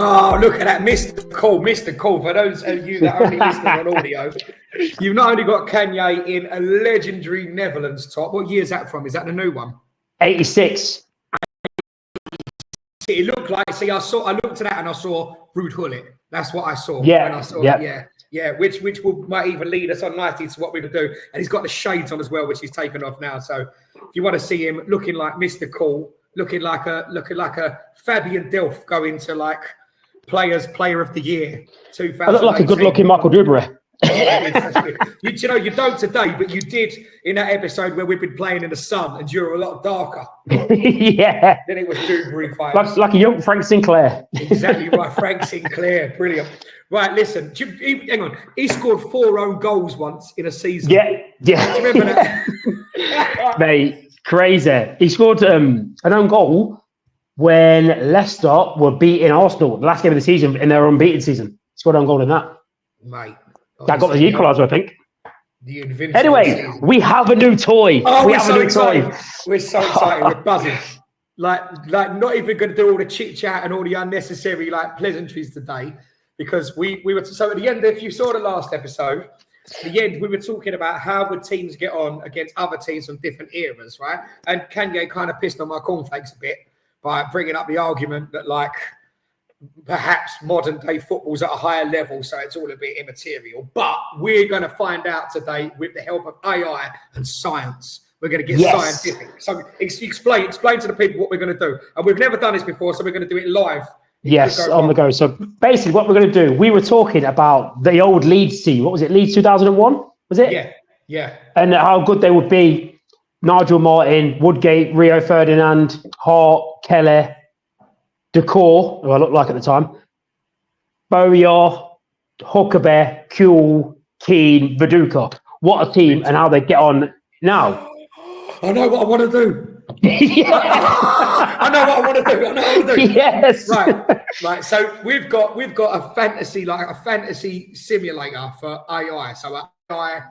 Oh, look at that. Mr. Call. For those of you that are only listening on audio, you've not only got Kanye in a legendary Netherlands top. What year is that from? Is that the new one? 86. It looked like, see, I looked at that and I saw Ruud Gullit. That's what I saw. Yeah. When I saw it. Yeah. Which might even lead us on nicely to what we're going to do. And he's got the shades on as well, which he's taken off now. So if you want to see him looking like Mr. Cool, looking like a Fabian Delph going to like Player of the Year 2018. I look like a good-looking Michael Dubry. You know, you don't today, but you did in that episode where we've been playing in the sun and you're a lot darker. Yeah. Then it was Dubry fights. Like a young Frank Sinclair. Exactly right, Frank Sinclair. Brilliant. Right, listen, hang on. He scored 4 own goals once in a season. Yeah. Do you remember that? Mate, crazy. He scored an own goal when Leicester were beating Arsenal the last game of the season in their unbeaten season. He scored an own goal in that. Mate. That got the equaliser, I think. The Invincibles anyway, season. We have a new toy. Oh, we have a new toy. We're so excited. We're buzzing. Like not even going to do all the chit chat and all the unnecessary like pleasantries today, because we were so at the end. If you saw the last episode, at the end we were talking about how would teams get on against other teams from different eras, right? And Kanye kind of pissed on my cornflakes a bit by bringing up the argument that like perhaps modern day football's at a higher level, so it's all a bit immaterial. But we're going to find out today with the help of AI and science. We're going to get scientific. So explain to the people what we're going to do. And we've never done this before, so we're going to do it live. Yes, on the go. So basically what we're going to do, we were talking about the old Leeds team. What was it? Leeds 2001? Was it? Yeah. And how good they would be. Nigel Martin, Woodgate, Rio Ferdinand, Hart, Kelly, Decor, who I looked like at the time, Bowyer, Huckabee, Kuehl, Keane, Viduka. What a team, and how they get on now. I know what I want to do. I know what I want to do. Yes. Right. So we've got a fantasy simulator for AI. So AI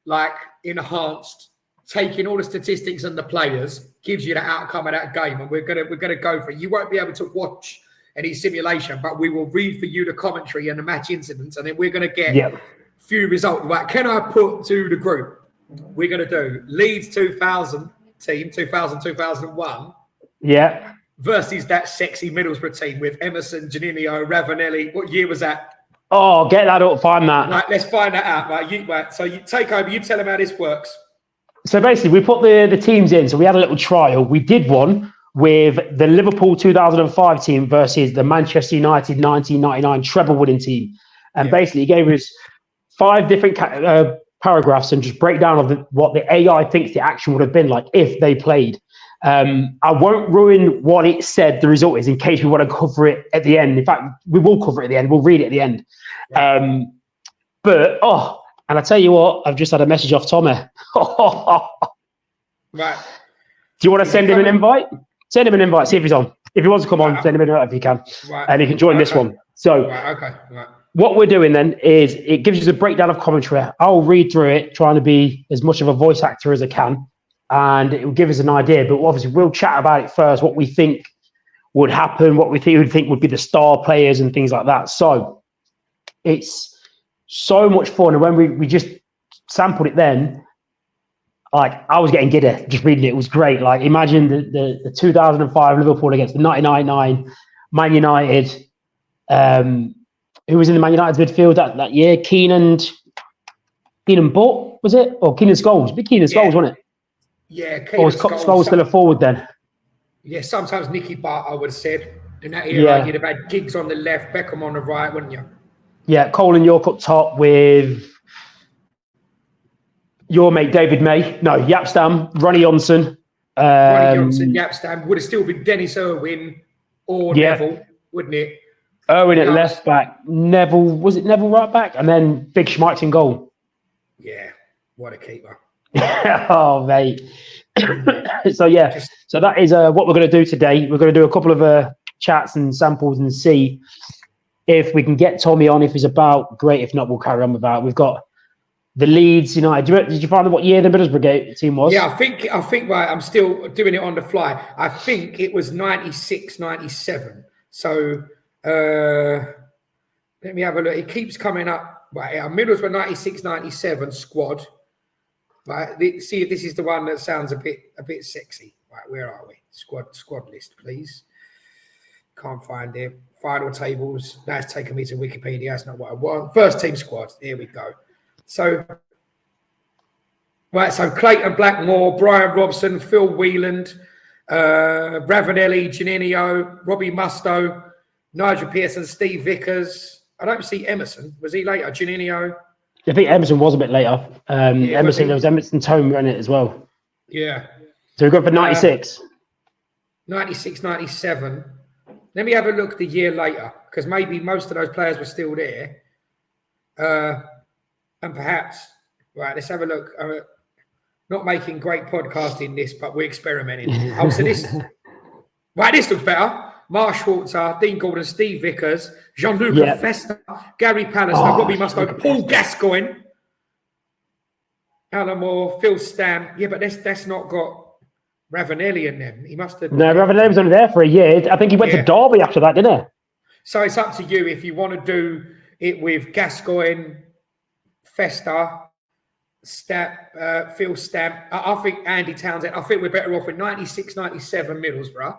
like enhanced, taking all the statistics and the players, gives you the outcome of that game, and we're gonna go for it. You won't be able to watch any simulation, but we will read for you the commentary and the match incidents, and then we're gonna get few results. Right? Can I put to the group? We're gonna do Leeds 2000 team 2000-2001. Yeah. Versus that sexy Middlesbrough team with Emerson, Janino, Ravanelli. What year was that? Oh, get that up, find that. Right, let's find that out. Right, so you take over. You tell them how this works. So basically, we put the teams in. So we had a little trial. We did one with the Liverpool 2005 team versus the Manchester United 1999 treble winning team. And basically, he gave us 5 different paragraphs and just breakdown of what the AI thinks the action would have been like if they played. I won't ruin what it said the result is in case we want to cover it at the end. In fact, we will cover it at the end. We'll read it at the end. And I tell you what, I've just had a message off Tommy. Right. Do you want to send him an invite? Send him an invite, see if he's on. If he wants to come on, send him an invite if you can. Right. And he can join this one. So what we're doing then is it gives you a breakdown of commentary. I'll read through it, trying to be as much of a voice actor as I can. And it will give us an idea. But obviously, we'll chat about it first, what we think would happen, what we think would be the star players and things like that. So it's so much fun. And when we just sampled it then, like I was getting giddy just reading it. It was great. Like imagine the 2005 Liverpool against the 1999 Man United. Who was in the Man United midfield that year? Keenan Butt, was it? Or Keenan Scholes? Big Keenan Scholes, wasn't it? Yeah. Or was Scholes still a forward then? Yeah, sometimes Nicky Butt, I would have said. In that era, you'd have had Giggs on the left, Beckham on the right, wouldn't you? Yeah, Cole and York up top with your mate David May. No, Yapstam, Ronnie Johnson. Yapstam. Would have still been Dennis Irwin or Neville, wouldn't it? Irwin at left back. Neville, was it Neville right back? And then Big Schmeich's in goal. Yeah, what a keeper. Oh, mate. So yeah, so that is what we're going to do today. We're going to do a couple of chats and samples and see if we can get Tommy on. If he's about, great. If not, we'll carry on with that. We've got the Leeds United. Did you find out what year the Middlesbrough team was? Yeah, I think right. I'm still doing it on the fly. I think it was 96, 97. So let me have a look. It keeps coming up. Right, our Middlesbrough 96, 97 squad. Right, see if this is the one that sounds a bit sexy. Right, where are we? Squad list, please. Can't find it. Final tables. That's taken me to Wikipedia. That's not what I want. First team squad. Here we go. So, right. So Clayton Blackmore, Brian Robson, Phil Wheeland, Ravanelli, Juninho, Robbie Mustoe, Nigel Pearson, Steve Vickers. I don't see Emerson. Was he later? Juninho. I think Emerson was a bit later. Emerson, there was Emerson Tome in it as well. Yeah. So we got for 96. 96, 97. Let me have a look the year later, because maybe most of those players were still there. And perhaps, right, let's have a look. Not making great podcasting this, but we're experimenting. Oh, so this, right, this looks better. Mark Schwarzer, Dean Gordon, Steve Vickers, Jean-Luc Festa, Gary Pallister, Robbie Mustoe, Paul Gascoigne, Alan Moore, Phil Stam. Yeah, but that's not got Ravanelli in them. He must have. No, Ravanelli was only there for a year. I think he went to Derby after that, didn't he? So it's up to you if you want to do it with Gascoigne, Festa, Phil Stamp. I think Andy Townsend. I think we're better off with 96, 97 Middlesbrough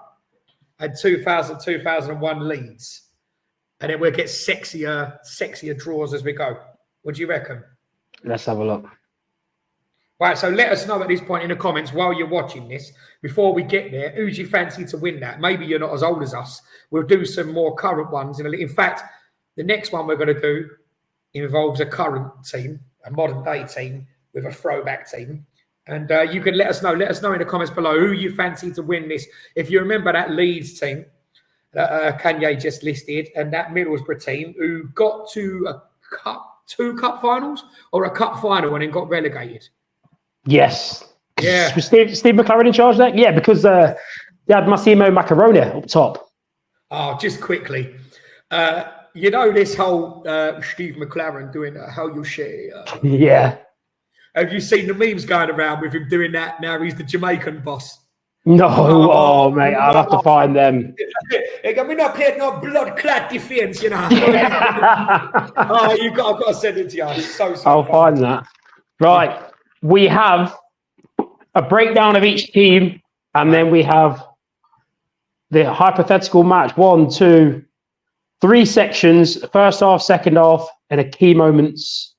and 2000, 2001 Leeds. And then we'll get sexier draws as we go. What do you reckon? Let's have a look. Right, so let us know at this point in the comments while you're watching this, before we get there, who do you fancy to win that? Maybe you're not as old as us. We'll do some more current ones. In fact, the next one we're going to do involves a current team, a modern day team with a throwback team. And you can let us know in the comments below who you fancy to win this. If you remember that Leeds team that Kanye just listed, and that Middlesbrough team who got to two cup finals or a cup final and then got relegated. Yes. Yeah. Was Steve McLaren in charge there? Yeah, because they had Massimo Macaroni up top. Oh, just quickly. You know this whole Steve McLaren doing how you share. Yeah. Have you seen the memes going around with him doing that? Now he's the Jamaican boss. No, mate, I'll have to find them. I mean, not playing no blood clot defense, you know. I've got to send it to you. So I'll find that. Right. We have a breakdown of each team, and then we have the hypothetical match. 1, 2, 3 sections: first half, second half, and a key moments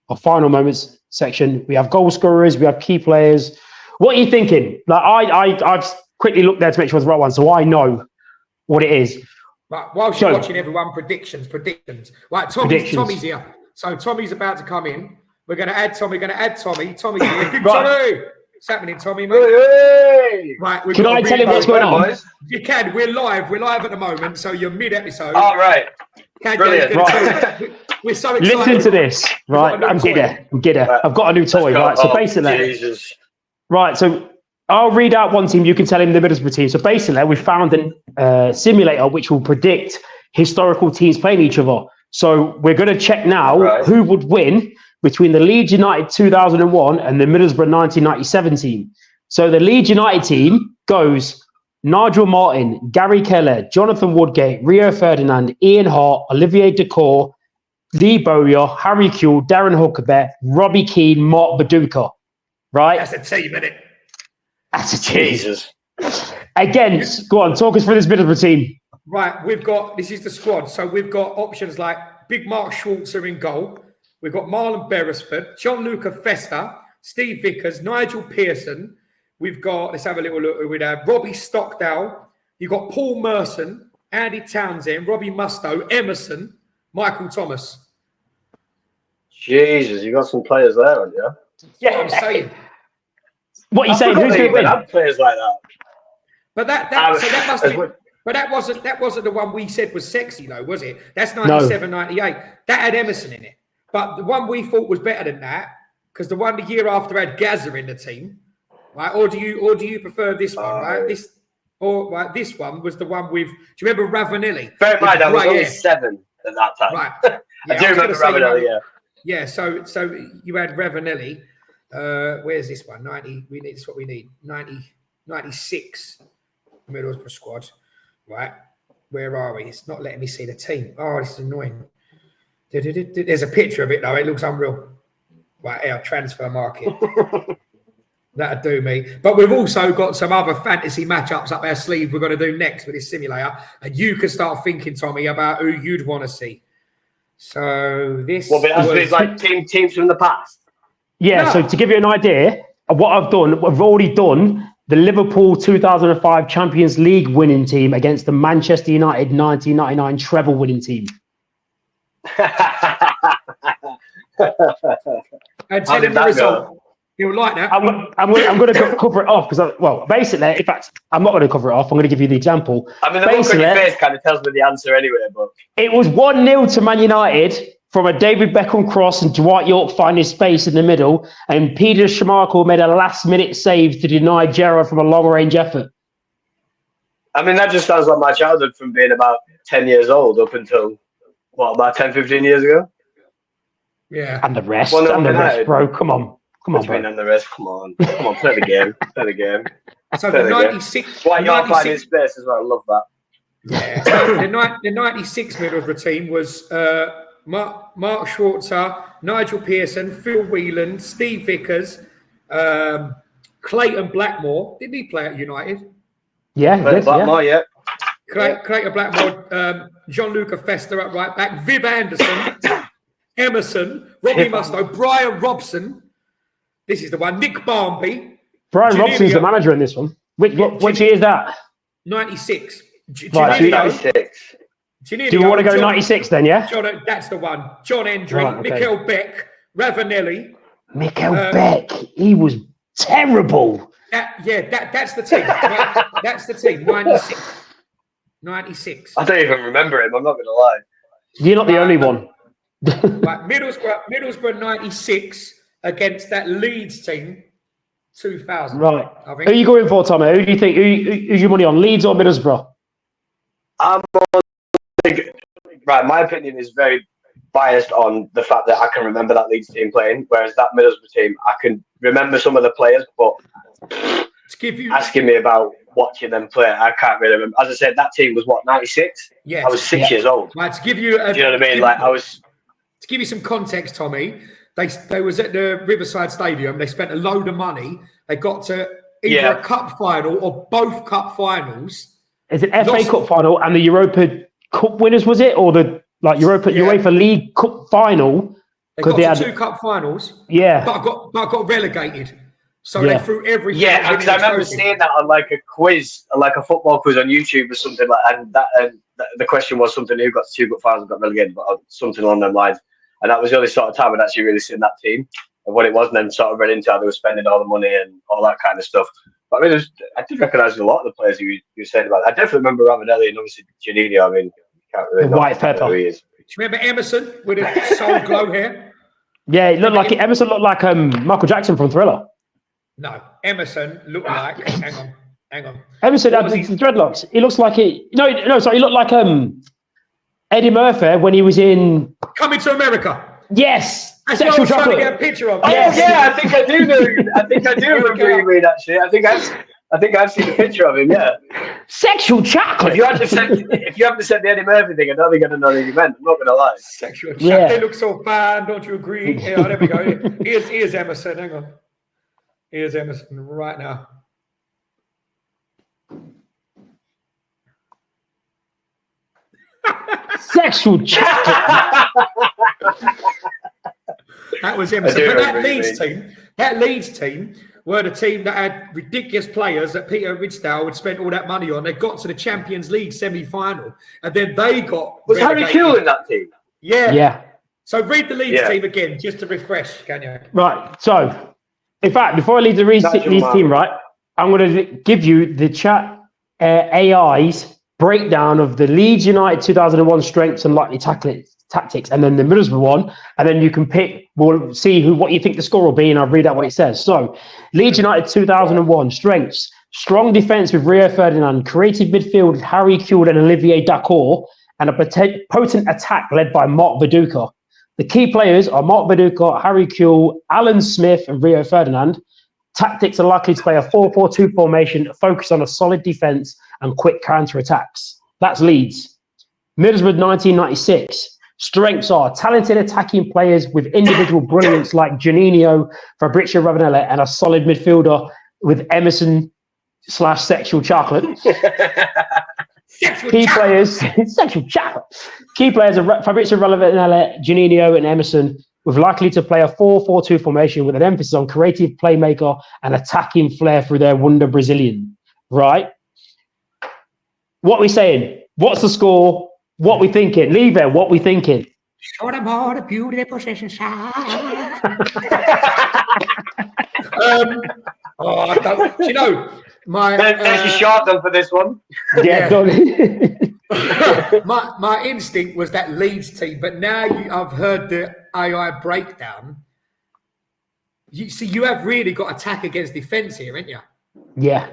or final moments section. We have goal scorers, we have key players. What are you thinking? Like I've quickly looked there to make sure it's the right one, so I know what it is. Right, whilst you're watching everyone, predictions. Right, Tommy's here. So Tommy's about to come in. We're going to add Tommy. Tommy's here. Big Tommy! What's happening, Tommy, mate? Hey! Right, can I tell him what's going on? Boys? You can. We're live at the moment, so you're mid-episode. All right. Brilliant. We're so excited. Listen to this. Right, I'm giddy. Right. I've got a new toy. Right, so basically... Jesus. Right, so I'll read out one team. You can tell him the Middlesbrough team. So basically, we found a simulator which will predict historical teams playing each other. So we're going to check now who would win between the Leeds United 2001 and the Middlesbrough 1997 team. So the Leeds United team goes Nigel Martin, Gary Keller, Jonathan Woodgate, Rio Ferdinand, Ian Hart, Olivier Dacour, Lee Bowyer, Harry Kuehl, Darren Huckabee, Robbie Keane, Mark Baduka. Right? That's a team, isn't it? That's a team. Jesus. Again, go on, talk us through this Middlesbrough team. Right, this is the squad. So we've got options like Big Mark Schwarzer in goal. We've got Marlon Beresford, Gianluca Festa, Steve Vickers, Nigel Pearson. We've got, let's have a little look. We'd have Robbie Stockdale. You've got Paul Merson, Andy Townsend, Robbie Mustoe, Emerson, Michael Thomas. Jesus, you got some players there, haven't you? Yeah, I'm saying. What are you saying? Who's going to win? Have players like that. But that wasn't the one we said was sexy though, was it? That's 97, 98. That had Emerson in it. But the one we thought was better than that, because the one the year after had Gazza in the team, right? Or do you prefer this one, right? This one was the one with. Do you remember Ravanelli? Bear in mind, I was only 7 at that time. Right. Yeah, I do remember Ravanelli. Yeah. So you had Ravanelli. Where's this one? 90. This is what we need. 96 Middlesbrough squad. Right. Where are we? It's not letting me see the team. Oh, this is annoying. There's a picture of it though. It looks unreal. Right, our transfer market. That'd do me. But we've also got some other fantasy matchups up our sleeve we're going to do next with this simulator. And you can start thinking, Tommy, about who you'd want to see. So this it has to be like teams from the past. Yeah, so to give you an idea of what I've done, we've already done the Liverpool 2005 Champions League winning team against the Manchester United 1999 treble winning team. And tell him the result. You'll like that. I'm going to cover it off because, basically, in fact, I'm not going to cover it off. I'm going to give you the example. I mean, the look on your face kind of tells me the answer anyway. But it was 1-0 to Man United from a David Beckham cross and Dwight York finding his space in the middle, and Peter Schmeichel made a last-minute save to deny Gerrard from a long-range effort. I mean, that just sounds like my childhood from being about 10 years old up until, about 10, 15 years ago? Yeah. And the rest, bro. Come on, bro. And the rest, come on, play the game. So the 96... Why you're finding space as well, I love that. Yeah. the 96 Middlesbrough team was Mark Schwarzer, Nigel Pearson, Phil Whelan, Steve Vickers, Clayton Blackmore. Didn't he play at United? Yeah, Blackmore, yeah. Clayton Blackmore, Gianluca Festa at right back, Viv Anderson, Emerson, Robbie Mustoe, Brian Robson. This is the one. Nick Barmby. Brian Robson's the manager in this one. Which year is that? 96. Right, 96. Do you want to go 96 then, yeah? That's the one. John Hendry, right, okay. Mikel Beck, Ravanelli. Mikel Beck, he was terrible. That's the team. That's the team. 96. I don't even remember him. I'm not going to lie. You're not the only one. Right, Middlesbrough 96 against that Leeds team 2000. Right. I think. Who are you going for, Tommy? Who do you think? Who's your money on? Leeds or Middlesbrough? I'm on. Right, my opinion is very biased on the fact that I can remember that Leeds team playing, whereas that Middlesbrough team, I can remember some of the players, but asking me about watching them play, I can't really remember. As I said, that team was 96? Yeah. I was 6 years old. Right, to give you do you know what I mean? To give you some context, Tommy, they was at the Riverside Stadium. They spent a load of money. They got to either a cup final or both cup finals. Is it FA Cup final and the Europa Cup winners, was it? Or the UEFA League Cup final? They got to 2 cup finals. Yeah. But got relegated. So they threw everything. Yeah, because I remember seeing that on like a quiz, like a football quiz on YouTube or something like that. And the question was something who got to 2 cup finals and got relegated, but something along those lines. And that was the only sort of time I'd actually really seen that team and what it was, and then sort of read into how they were spending all the money and all that kind of stuff. But I mean, I did recognise a lot of the players you were saying about. I definitely remember Ravanelli and obviously Giannini. I mean, you can't really know White Pepper. who he is. Do you remember Emerson with a soul glow hair? Yeah, Emerson looked like Michael Jackson from Thriller. No, Emerson looked like. Hang on. Emerson had the dreadlocks. He looks like he looked like Eddie Murphy when he was in Coming to America. Yes. That's what I was trying to get a picture of. Oh yeah, I think I do know. I think I do remember who you mean actually. I think I've seen a picture of him. Yeah. Sexual chocolate. If you haven't said the Eddie Murphy thing, I don't think I'd know what you meant. I'm not going to lie. Sexual chocolate. Yeah. They look so fine. Don't you agree? Yeah, there we go. Here's Emerson. Hang on. Here's Emerson right now. Sexual chocolate. That was Emerson. But that Leeds team were the team that had ridiculous players that Peter Ridsdale had spent all that money on. They got to the Champions League semi-final, and then they got. Was Harry Kewell in that team? Yeah. Yeah. So read the Leeds team again, just to refresh, can you? Right. So, in fact, before I leave the Leeds team, right, I'm going to give you the chat AI's breakdown of the Leeds United 2001 strengths and likely tactics, and then the Middlesbrough one, and then you can pick. We'll see what you think the score will be, and I'll read out what it says. So, Leeds United 2001 strengths: strong defence with Rio Ferdinand, creative midfield with Harry Kewell and Olivier Dacour, and a potent attack led by Mark Viduka. The key players are Mark Viduka, Harry Kewell, Alan Smith, and Rio Ferdinand. Tactics are likely to play a 4-4-2 formation, focus on a solid defence and quick counter-attacks. That's Leeds. Middlesbrough 1996. Strengths are talented attacking players with individual brilliance like Juninho, Fabrizio Ravanelli, and a solid midfielder with Emerson/sexual chocolate. Key players are Fabrizio Ravanelli, Juninho, and Emerson, with likely to play a 4-4-2 formation with an emphasis on creative playmaker and attacking flair through their wonder Brazilian. Right? What are we saying? What's the score? What we thinking? Leave it. What we thinking? Show them all the beauty possession side. You know, there's your shot done for this one. Yeah, my instinct was that Leeds team, but now I've heard the AI breakdown. You have really got attack against defence here, haven't you? Yeah.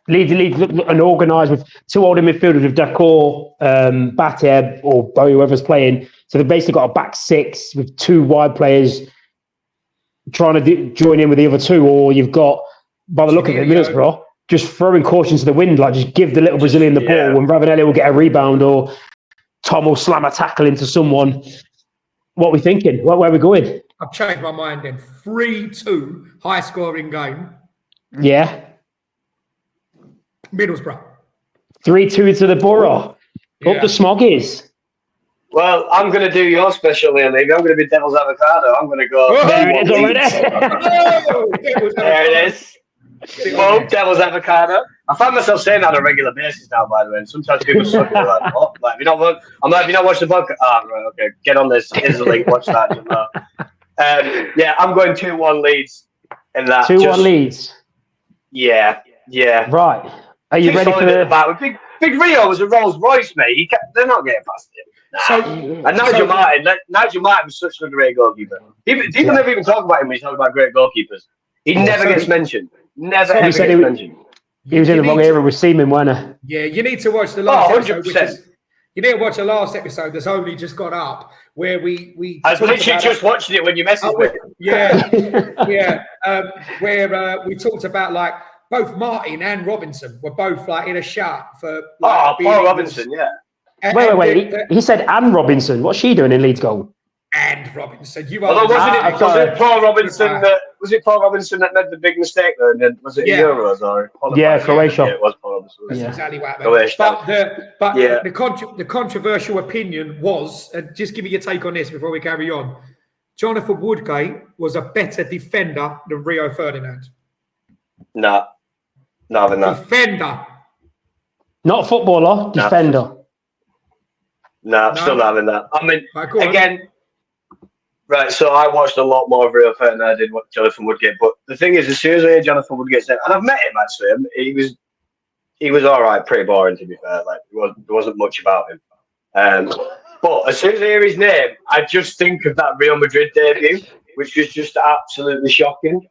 Leeds and organised with two older midfielders with Dacour, Bateb, or whoever's playing. So they've basically got a back six with two wide players trying to join in with the other two, or you've got, by the look of it, Middlesbrough just throwing caution to the wind, like just give the little Brazilian the ball and Ravanelli will get a rebound, or Tom will slam a tackle into someone. What are we thinking? Where are we going? I've changed my mind then. 3-2, high scoring game. Yeah. Middlesbrough. 3-2 to the Borough. Yeah. Up the Smoggies. Well, I'm going to do your special here, Lee. I'm going to be Devil's Avocado. I'm going to go. Oh, there it is already. There it is. Well, Devil's Avocado. I find myself saying that on a regular basis now, by the way. And sometimes people are like, "Oh, like, have you not watched the book?" Ah, right, okay. Get on this. Here's the link. Watch that. Yeah, I'm going 2-1 Leeds in that. 2-1 Leeds. Yeah. Right. Are you ready for the back? Big Rio was a Rolls Royce, mate. They're not getting past him. And Nigel Martin was such a great goalkeeper. People never even talk about him when you talk about great goalkeepers. He never gets mentioned. Never ever gets mentioned. He was in the wrong era with Seaman, wasn't he? Yeah, you need to watch the last episode. 100%. You need to watch the last episode that's only just got up, where we I was literally just watching it when you messaged me. Yeah. Where we talked about like both Martin and Robinson were both like in a shot for. Like, Paul Robinson, yeah. Wait. He said Anne Robinson. What's she doing in Leeds goal? And Robinson, was it Paul Robinson that made the big mistake there? And then was it Euros or Croatia? Yeah, it was Paul Robinson. That's exactly what happened. But yeah. the controversial opinion was, just give me your take on this before we carry on. Jonathan Woodgate was a better defender than Rio Ferdinand. No, defender. Not footballer, defender. No, still not having that. I mean, again. Right, so I watched a lot more of Rio Ferdinand than I did Jonathan Woodgate. But the thing is, as soon as I hear Jonathan Woodgate say, and I've met him actually, he was all right, pretty boring to be fair. Like there wasn't much about him. But as soon as I hear his name, I just think of that Real Madrid debut, which was just absolutely shocking.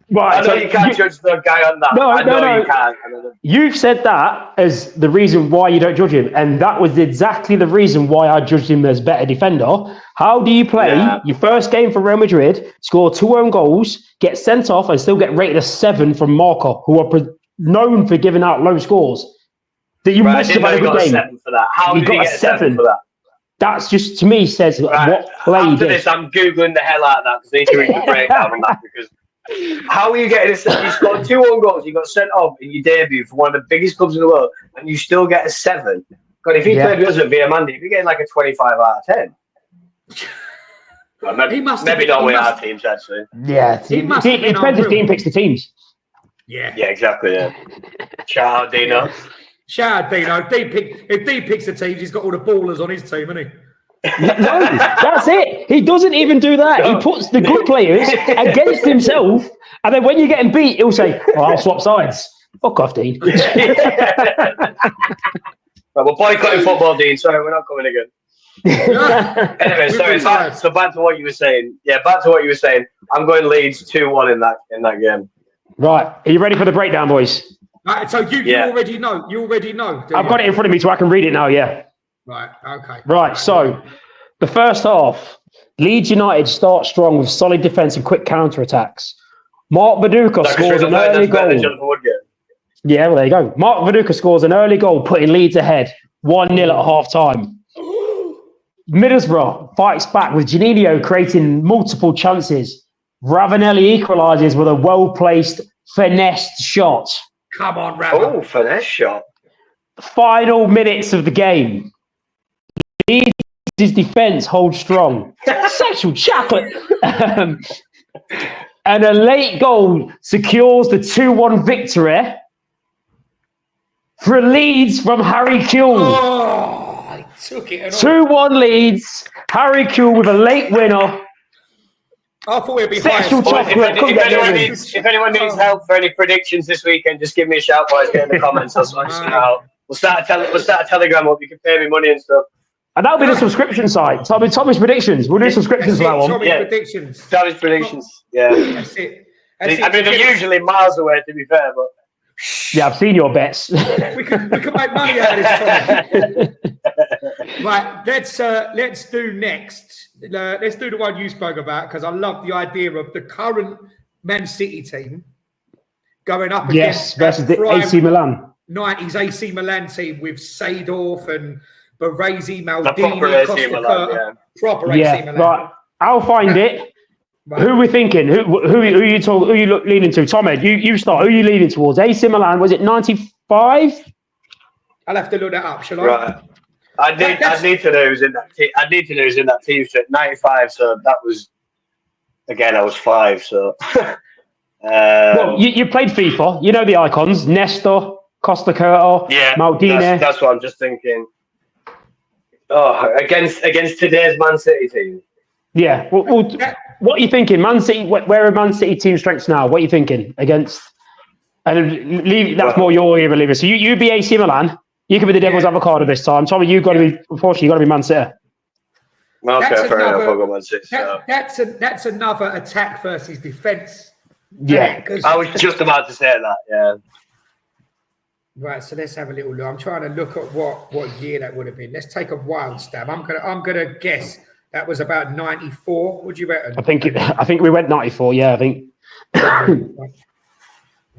Right, I know you can't judge the guy on that. No, you can't. You've said that as the reason why you don't judge him, and that was exactly the reason why I judged him as better defender. How do you play your first game for Real Madrid, score 2 own goals, get sent off, and still get rated a 7 from Marca, who are known for giving out low scores? That you must have had a good game. 7 for that. How did he get a 7 for that? That's just, to me, says what play he did. After this, I'm Googling the hell out of that because I need to read the breakdown on that because. How are you getting a 7? You scored 2 own goals, you got sent off in your debut for one of the biggest clubs in the world, and you still get a 7. God, if you played with us at Viamandy, if you're getting like a 25 out of 10. Well, maybe not with our teams, actually. Yeah, it depends if team picks the teams. Yeah, exactly, yeah. Shout out Dino. If D picks the teams, he's got all the ballers on his team, hasn't he? No, that's it. He doesn't even do that. He puts the good players against himself, and then when you're getting beat, he'll say, I'll swap sides. Fuck off, Dean. Right, we're boycotting football, Dean. Sorry, we're not coming again. Anyway, sorry. So back to what you were saying. Yeah, back to what you were saying. I'm going Leeds 2-1 in that game. Right. Are you ready for the breakdown, boys? Right, so you already know. You already know. I've got it in front of me so I can read it now. Yeah. Right. Okay. Right. So the first half, Leeds United start strong with solid defence and quick counter-attacks. Mark Viduka scores an early goal. Yeah, well, there you go. Mark Viduka scores an early goal, putting Leeds ahead 1-0 at half-time. Middlesbrough fights back with Janino creating multiple chances. Ravanelli equalises with a well-placed, finessed shot. Come on, Rav. Oh, finesse shot. Final minutes of the game. Leeds' defence holds strong. Sexual chocolate. And a late goal secures the 2-1 victory for Leeds from Harry Kewell. Oh, I took it. 2-1 Leeds. Harry Kewell with a late winner. I thought it'd be Sexual chocolate. If anyone needs help for any predictions this weekend, just give me a shout, boys. Get in the comments. I'll sort it out. We'll start a Telegram up. You can pay me money and stuff. And that'll be the subscription site. Tommy's predictions. We'll do subscriptions for that one. Tommy's predictions. Yeah. That's it. I mean, they're usually miles away, to be fair, but. Yeah, I've seen your bets. we can make money out of this, Tommy. Right, let's do next. Let's do the one you spoke about, because I love the idea of the current Man City team going up against versus the AC Milan. 90s AC Milan team with Seedorf and Baresi, Maldini, AC Milan, proper AC Milan. Right. I'll find it. Right. Who are we thinking? Who you leaning to? Tom Ed, you start. Who are you leaning towards? AC Milan, was it 95? I'll have to look that up, shall I? Right. I need to know who's in that team. I need to know who's in that team. So 95, so that was, again, I was 5, so. Well, you played FIFA. You know the icons. Nestor, Costa Curta, Maldini. That's what I'm just thinking. Oh, against today's Man City team. Yeah. Well, what are you thinking? Man City, where are Man City team strengths now? What are you thinking against? And that's more your era, Lever. So you be AC Milan. You can be the devil's avocado this time. Tommy, unfortunately, you've got to be Man City. Okay, fair enough. I'll go Man City. That's another attack versus defence. Yeah. I was just about to say that, yeah. Right, so let's have a little look. I'm trying to look at what year that would have been. Let's take a wild stab. I'm gonna guess that was about 94. Would you reckon? I think we went 94. Yeah, I think.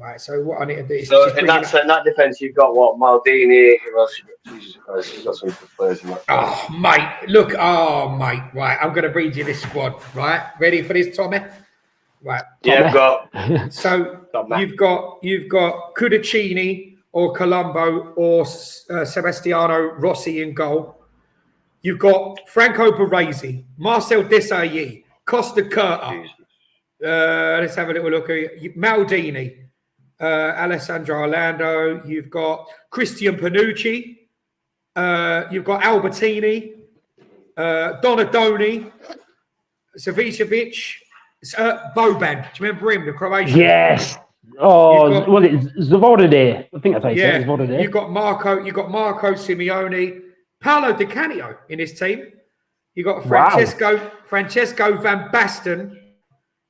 Right. So what I need to do is in that defence, you've got what Maldini. Who else? Jesus Christ, you've got some good players in that. Oh mate, look. Oh mate. Right, I'm gonna read you this squad. Right, ready for this, Tommy? Right. Yeah, I've got. So you've got Cudicini or Colombo or Sebastiano Rossi in goal. You've got Franco Baresi, Marcel Desailly, Costa Curta. Let's have a little look at Maldini, Alessandro Orlando. You've got Christian Panucci. You've got Albertini, Donadoni, Savicevic, Boban. Do you remember him, the Croatian? Yes. Oh, Zvodide. I think that's how you say it. Zvodide. You've got Marco Simeone, Paolo Di Canio in his team. You've got Francesco Van Basten.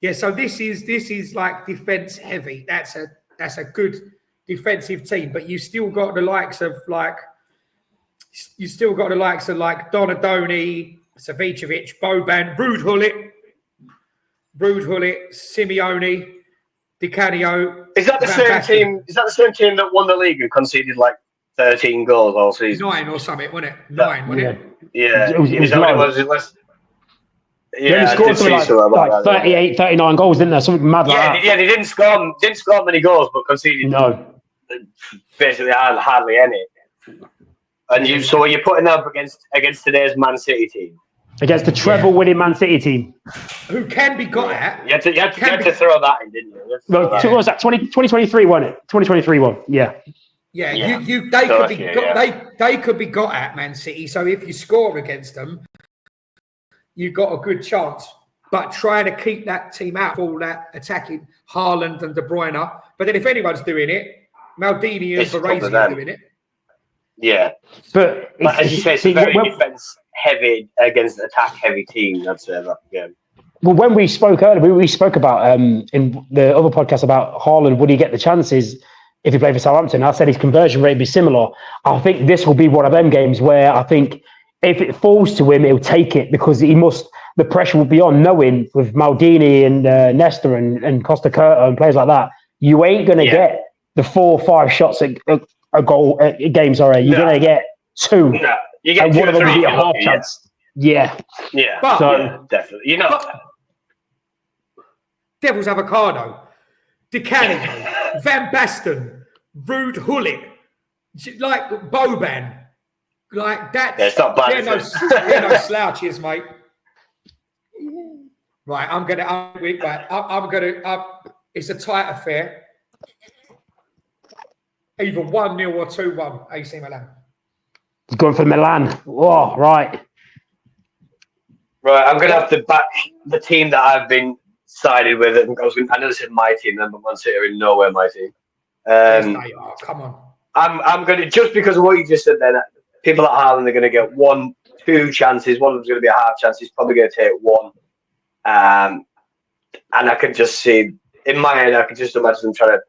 Yeah, so this is like defense heavy. That's a good defensive team, but you still got the likes of like Donadoni, Savicevic, Boban, Ruud Simeone, Di Canio. Is that the same team? Is that the same team that won the league and conceded like 13 goals all season? 9 or something, wasn't it? 9, wasn't it? Yeah. Is that what it was? Yeah, he scored like 38, 39 goals, didn't there? Something mad like that. Yeah, they didn't score many goals, but conceded basically hardly any. And so you're putting up against today's Man City team. Against the treble winning Man City team. Who can be got at. You had to throw that in, didn't you? What was that? 2023, wasn't it? 2023 one, yeah. Yeah, they could be got at, Man City. So if you score against them, you've got a good chance. But trying to keep that team out, all that attacking Haaland and De Bruyne. But then if anyone's doing it, Maldini and Baresi are doing it. Yeah. But as you say, it's a very heavy against attack-heavy teams. I'd say that game. Well, when we spoke earlier, we spoke about in the other podcast about Haaland, would he get the chances if he played for Southampton? I said his conversion rate would be similar. I think this will be one of them games where I think if it falls to him, he'll take it because the pressure will be on, knowing with Maldini and Nesta and Costa Curta and players like that, you ain't going to get the 4 or 5 shots at a goal at games. You're going to get 2. No, you get and 2 one or of them 3 will be a half chance. Yeah. But, so, definitely. Devil's Avocado, Di Canio, Van Basten, Ruud Gullit, like Boban, like that. Yeah, it's not bad. They're no slouches, mate. Right, I'm gonna. It's a tight affair. Either 1-0 or 2-1, AC Milan. He's going for Milan. Oh, right. Right, I'm going to have to back the team that I've been sided with. I know this is my team, then, but Man City are in nowhere my team. Come on. I'm going to, just because of what you just said then, people at Haaland are going to get 1-2 chances. One of them's going to be a half chance. He's probably going to take 1. And I could just see, in my head, I could just imagine them trying to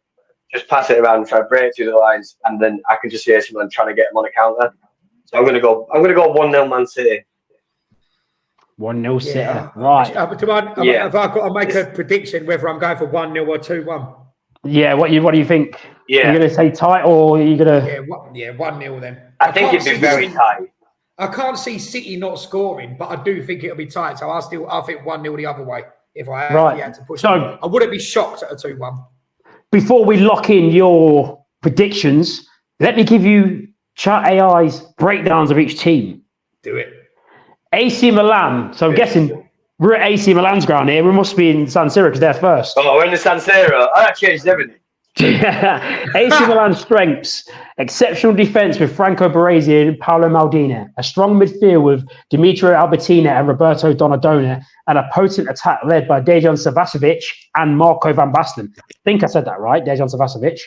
just pass it around and try to break through the lines. And then I could just see AC Milan trying to get him on a counter. So I'm going to go 1-0 Man City. 1-0 City. Right. Have I got to make a prediction whether I'm going for 1-0 or 2-1? Yeah, what do you think? Yeah. Are you going to say tight or are you going to... Yeah, 1-0 then. I think it'd be very tight. I can't see City not scoring, but I do think it'll be tight. So I think 1-0 the other way if I had to push. So I wouldn't be shocked at a 2-1. Before we lock in your predictions, let me give you Chat AI's breakdowns of each team. Do it. AC Milan. So I'm guessing we're at AC Milan's ground here. We must be in San Siro because they're first. Oh, we're in the San Siro. Oh, that changed everything. AC Milan strengths: exceptional defense with Franco Baresi and Paolo Maldini, a strong midfield with Dimitro Albertina and Roberto Donadona, and a potent attack led by Dejan Savicevic and Marco van Basten. I think I said that right, Dejan Savicevic.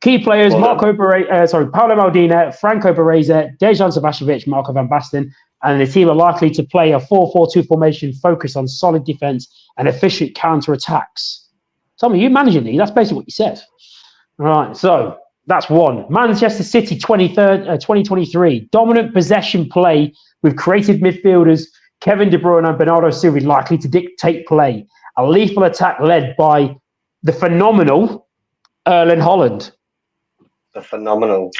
Key players: Paolo Maldini, Franco Baresi, Dejan Savicevic, Marco van Basten, and the team are likely to play a 4-4-2 formation focused on solid defense and efficient counter-attacks. Tommy, you managing these? That's basically what you said. All right, so that's one. Manchester City 2023. Dominant possession play with creative midfielders Kevin De Bruyne and Bernardo Silva likely to dictate play. A lethal attack led by the phenomenal Erling Haaland. The phenomenal.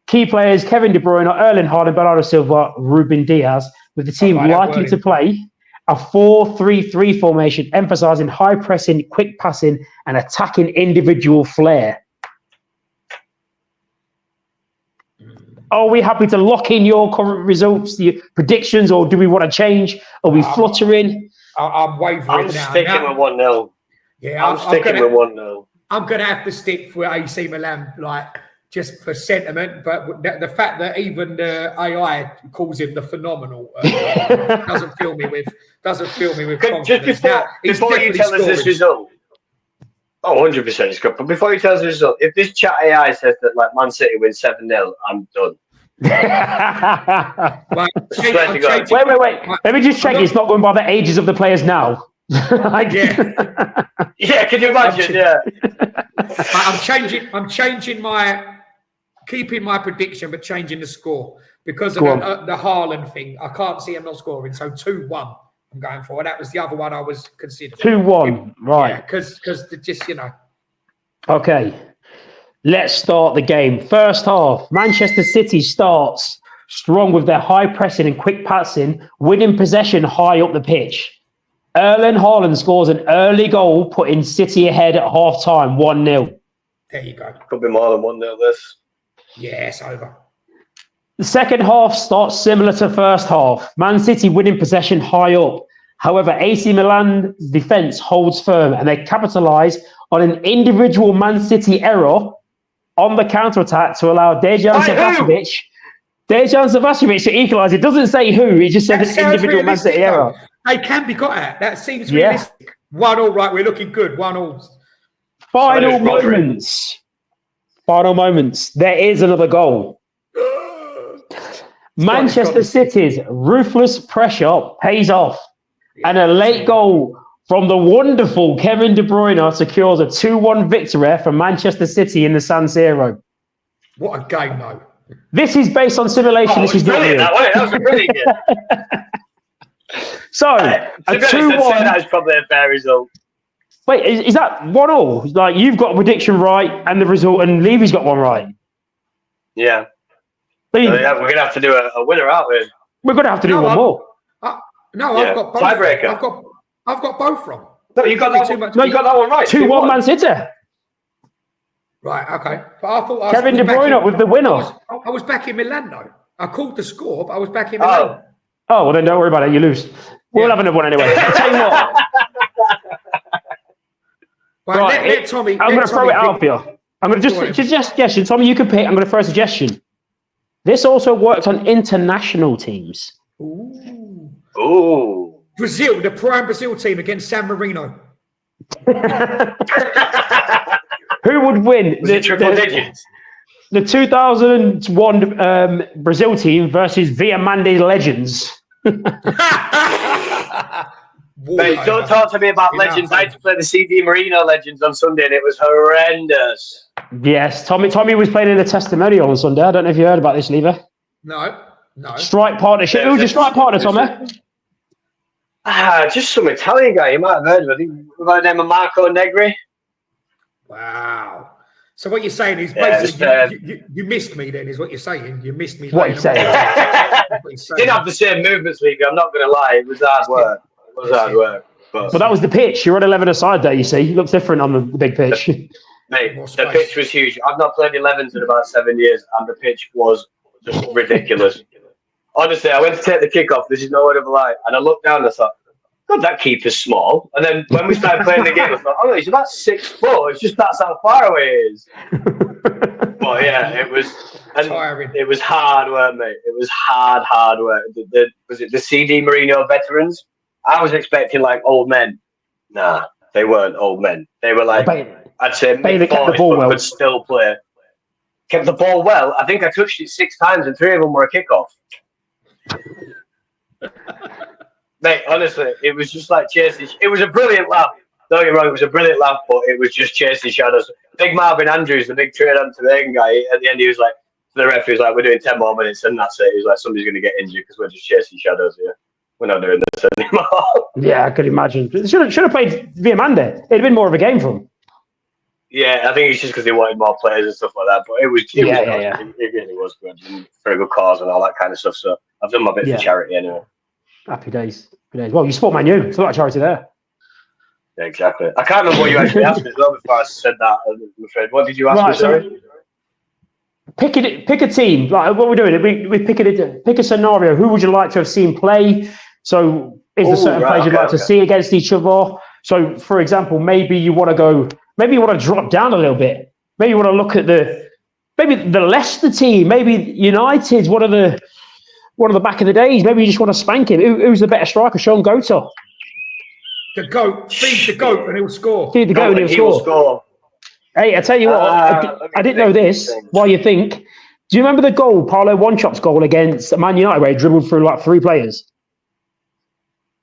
Key players Kevin De Bruyne, Erling Haaland, Bernardo Silva, Ruben Diaz, with the team likely to play a 4-3-3 formation, emphasising high pressing, quick passing, and attacking individual flair. Are we happy to lock in your current results, the predictions, or do we want to change? Are we fluttering? I'm wavering I'm now. Sticking with 1-0. Yeah, I'm sticking with 1-0. I'm going to have to stick for AC Milan, just for sentiment, but the fact that even the AI calls him the phenomenal doesn't fill me with confidence. Just before you tell us this result, 100% it's good. But before you tell us the result, if this chat AI says that Man City wins 7-0, I'm done. Wait. Let me just check. It's not going by the ages of the players now. Yeah, can you imagine? I'm changing keeping my prediction, but changing the score because of the Haaland thing. I can't see him not scoring. So 2-1, I'm going for. That was the other one I was considering. 2-1, right? Yeah, because just Okay, let's start the game. First half, Manchester City starts strong with their high pressing and quick passing, winning possession high up the pitch. Erling Haaland scores an early goal, putting City ahead at half time, 1-0. There you go. Could be more than 1-0 this. Yeah, it's over. The second half starts similar to first half. Man City winning possession high up. However, AC Milan defence holds firm and they capitalise on an individual Man City error on the counter-attack to allow Dejan Savicevic to equalise. It doesn't say who, it just says an individual Man City error. They can be got at. That seems realistic. 1-1, right? We're looking good. 1-1. Final moments. There is another goal. Manchester City's ruthless pressure pays off. And a late goal from the wonderful Kevin De Bruyne secures a 2-1 victory for Manchester City in the San Siro. What a game, though. This is based on simulation. This is brilliant. That was a brilliant game. So, to be honest, I'd say that is probably a fair result. Wait, is that 1-1? Like, you've got a prediction right and the result, and Levy's got one right. Yeah. We're going to have to do a winner, aren't we? We're going to have to do one more. I've got both. Tiebreaker. I've got both wrong. No, you got that one. No, you got that one right. 2-1 Man City. Right, okay. But I thought Kevin De Bruyne with the winner. I was back in Milan, though. I called the score, but I was back in Milan. Oh, well, then don't worry about it. You lose. We'll have another one anyway. I'll tell you what. Let Tommy. I'm going to throw it out for you. I'm going to just suggestion. Tommy, you can pick. I'm going to throw a suggestion. This also works on international teams. Ooh. Brazil, the prime Brazil team against San Marino. Who would win? The triple digits. The 2001 Brazil team versus Viamande Legends. Mate, don't talk to me about legends. I had to play the CD Marino Legends on Sunday, and it was horrendous. Yes, Tommy was playing in a testimonial on Sunday. I don't know if you heard about this, Lever. No. Strike partnership. Who was your strike partner, Tommy? Just some Italian guy. You might have heard of him. I think by the name of Marco Negri. Wow. So what you're saying is basically you missed me then, is what you're saying. You missed me. What you're saying? Didn't have the same movements, League. I'm not going to lie. It was hard work. But that was the pitch. You're on 11 aside there, you see. You look different on the big pitch. Mate, the pitch was huge. I've not played 11s in about 7 years, and the pitch was just ridiculous. Honestly, I went to take the kickoff. This is no word of a lie. And I looked down and I thought, God, that keeper's small. And then when we started playing the game, I thought, oh, he's about 6 foot. It's just that's how far away he is. But yeah, it was tiring. It was hard work, mate. It was hard work. Was it the CD Marino veterans? I was expecting like old men. Nah, they weren't old men. They were like, I'd say mid-40s, but could still play. Kept the ball well. I think I touched it 6 times and 3 of them were a kickoff. Mate, honestly, it was just like chasing. It was a brilliant laugh. Don't get me wrong, it was a brilliant laugh, but it was just chasing shadows. Big Marvin Andrews, the big Trinidad and Tobago guy, at the end he was like, the referee was like, we're doing 10 more minutes and that's it. He was like, somebody's going to get injured because we're just chasing shadows here. We're not doing this anymore. Yeah, I could imagine. Should have played Viamande. It'd been more of a game for him. Yeah, I think it's just because they wanted more players and stuff like that. But it really was good for a good cause and all that kind of stuff. So I've done my bit for charity anyway. Happy days. Well, you support Man U. It's a lot of charity there. Yeah, exactly. I can't remember what you actually asked me as well before I said that, I'm afraid. What did you ask me, sorry? Pick a team. Like what we're doing, we pick a scenario. Who would you like to have seen play? So is there certain players you'd like to see against each other? So, for example, maybe you want to drop down a little bit. Maybe you want to look at the Leicester team. Maybe United's one of the back of the days. Maybe you just want to spank him. Who's the better striker? Sean Gota. The goat. Feed the goat and he'll score. Feed the goat and he'll score. Hey, I tell you what, I didn't know this. While you think, do you remember the goal, Paulo Wanchop's goal against Man United where he dribbled through like 3 players?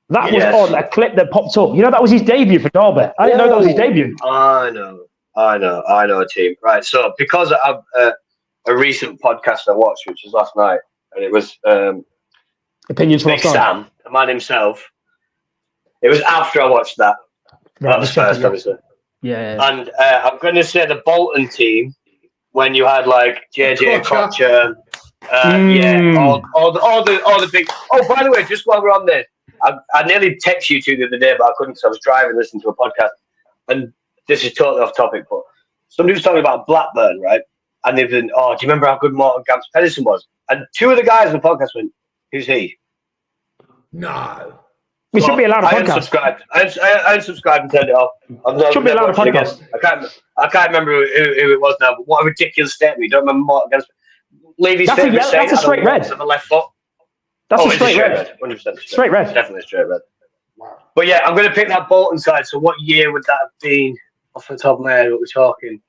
That was on a clip that popped up. That was his debut for Derby. I didn't know that was his debut. I know, team. Right, so because of a recent podcast I watched, which was last night, and it was Opinions from Big Sam, the man himself. It was after I watched that. That was first, obviously. Yeah. And I'm going to say the Bolton team, when you had like JJ Kocher, all the big. Oh, by the way, just while we're on this, I nearly texted you two the other day, but I couldn't because I was driving, listening to a podcast. And this is totally off topic, but somebody was talking about Blackburn, right? And they've been, do you remember how good Morgan Gamps Pedersen was? And 2 of the guys in the podcast went, who's he? No. We should be allowed a podcast. I unsubscribed and turned it off. Should be allowed a podcast. I can't remember who it was now, but what a ridiculous statement. You don't remember Morgan Gamps? Levy's statement saying, that's a straight red. On the left foot. That's a straight red. 100% straight red. Definitely straight red. Wow. But yeah, I'm going to pick that Bolton side. So what year would that have been? Off the top of my head, what we're talking.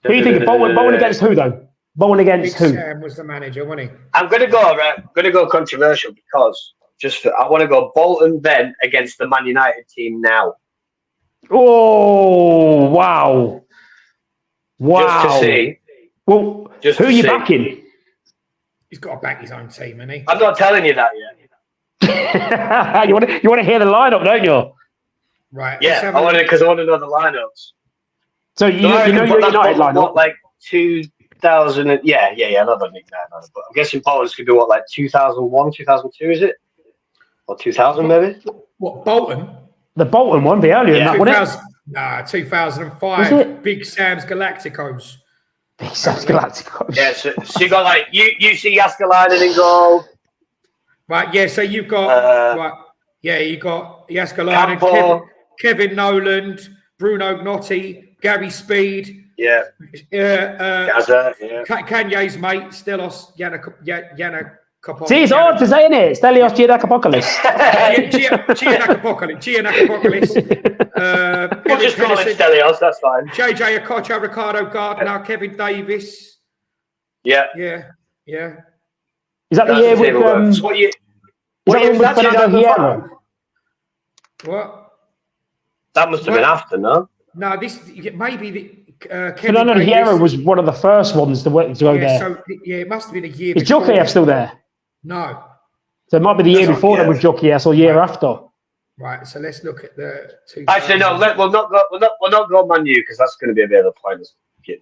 Who do you think? Bolton against who, though? Bolton against Big who? Sam was the manager, wasn't he? I'm gonna go controversial because I want to go Bolton then against the Man United team now. Oh, wow. Wow. Just to see. Well, Just who are you see. backing? He's got to back his own team, hasn't he? I'm not telling you that yet. you want to hear the lineup, don't you? Right. Yeah, I want to know the lineups. So you know your United lineup. What, like 2000? Yeah. I know the nickname, but I'm guessing Bolton's could be what, like 2001, 2002, is it? Or 2000 maybe? What, Bolton? The Bolton one, be earlier than that, wasn't it? Nah, 2005. Big Sam's Galacticos. Big Sam's Galacticos. Yeah, so you got like you see Jaskalainen in goal. Right, yeah, so you've got you got Jaskalainen, Kevin Noland, Bruno Gnotti, Gary Speed. Yeah. Gaza, Kanye's mate, Stelos Yanakopoulos. See, it's hard to say, isn't it? Stelios Giannakopoulos. Giannakopoulos. We'll just call it Stelios, that's fine. JJ Okocha, Ricardo Gardner, Kevin Davis. Yeah. Is that the year with what year was that? Fernando Hierro? What? That must have been after, no? No, this maybe the Fernando Hierro was one of the first ones to go there. So it must have been a year. Is Djokovic still there? No. So it might be the year before that with Djokovic or year after. Right. So let's look at the. Actually, no. We'll not go Man U because that's going to be a bit of a pointless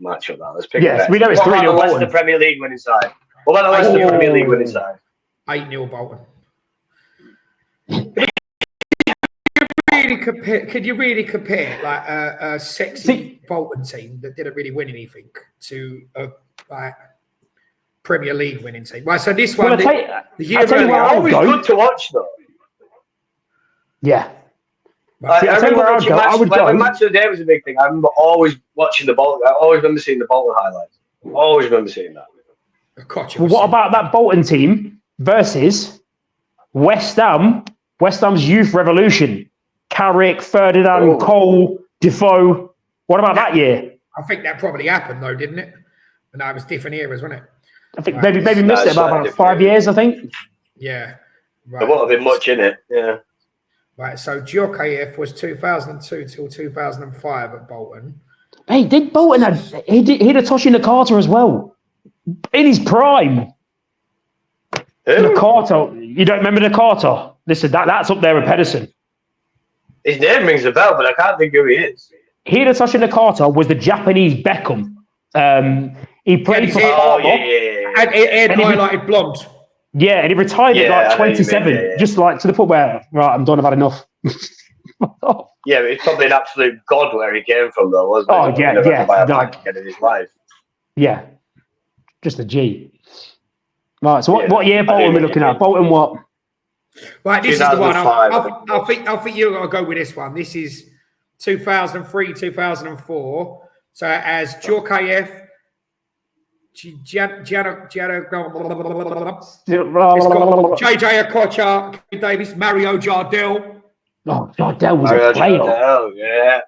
matchup. Now let's pick. Yes, we know it's 3-0 Bolton. The Premier League winning side. What about the Leicester Premier League winning side? 8-0 Bolton. Could you really compare like a sexy Bolton team that didn't really win anything to a like Premier League winning team? Well, so this one, the year always good to watch though. Yeah. I remember watching when Match of the Day was a big thing. I remember always watching the Bolton. I always remember seeing the Bolton highlights. Always remember seeing that. Well, what about that Bolton team versus West Ham? West Ham's Youth Revolution. Carrick, Ferdinand, Cole, Defoe. What about that year? I think that probably happened though, didn't it? But no, it was different eras, wasn't it? I think maybe missed it about 5 years, I think. Yeah. Right. There won't have been much in it. Yeah. Right. So Djokovic was 2002 till 2005 at Bolton. Hey, did Bolton he had a touch in the Carter as well in his prime? The Carter. You don't remember the Carter? Listen, that's up there with Pedersen. His name rings a bell, but I can't think who he is. Hidetoshi Nakata was the Japanese Beckham. He played for and highlighted blonde. Yeah, and he retired at like 27, just like to the point where, right, I'm done, I've had enough. Yeah, but he's probably an absolute god where he came from, though, wasn't he? Again in his life. Yeah, just a G. Right, so what year Bolton are we looking at? Bolton what? Right, this is the one. I think you've got to go with this one. This is 2003, 2004. So as Djorkaeff, JJ Okocha, Davis, Mario Jardel. Oh, Jardel was a player. Yeah.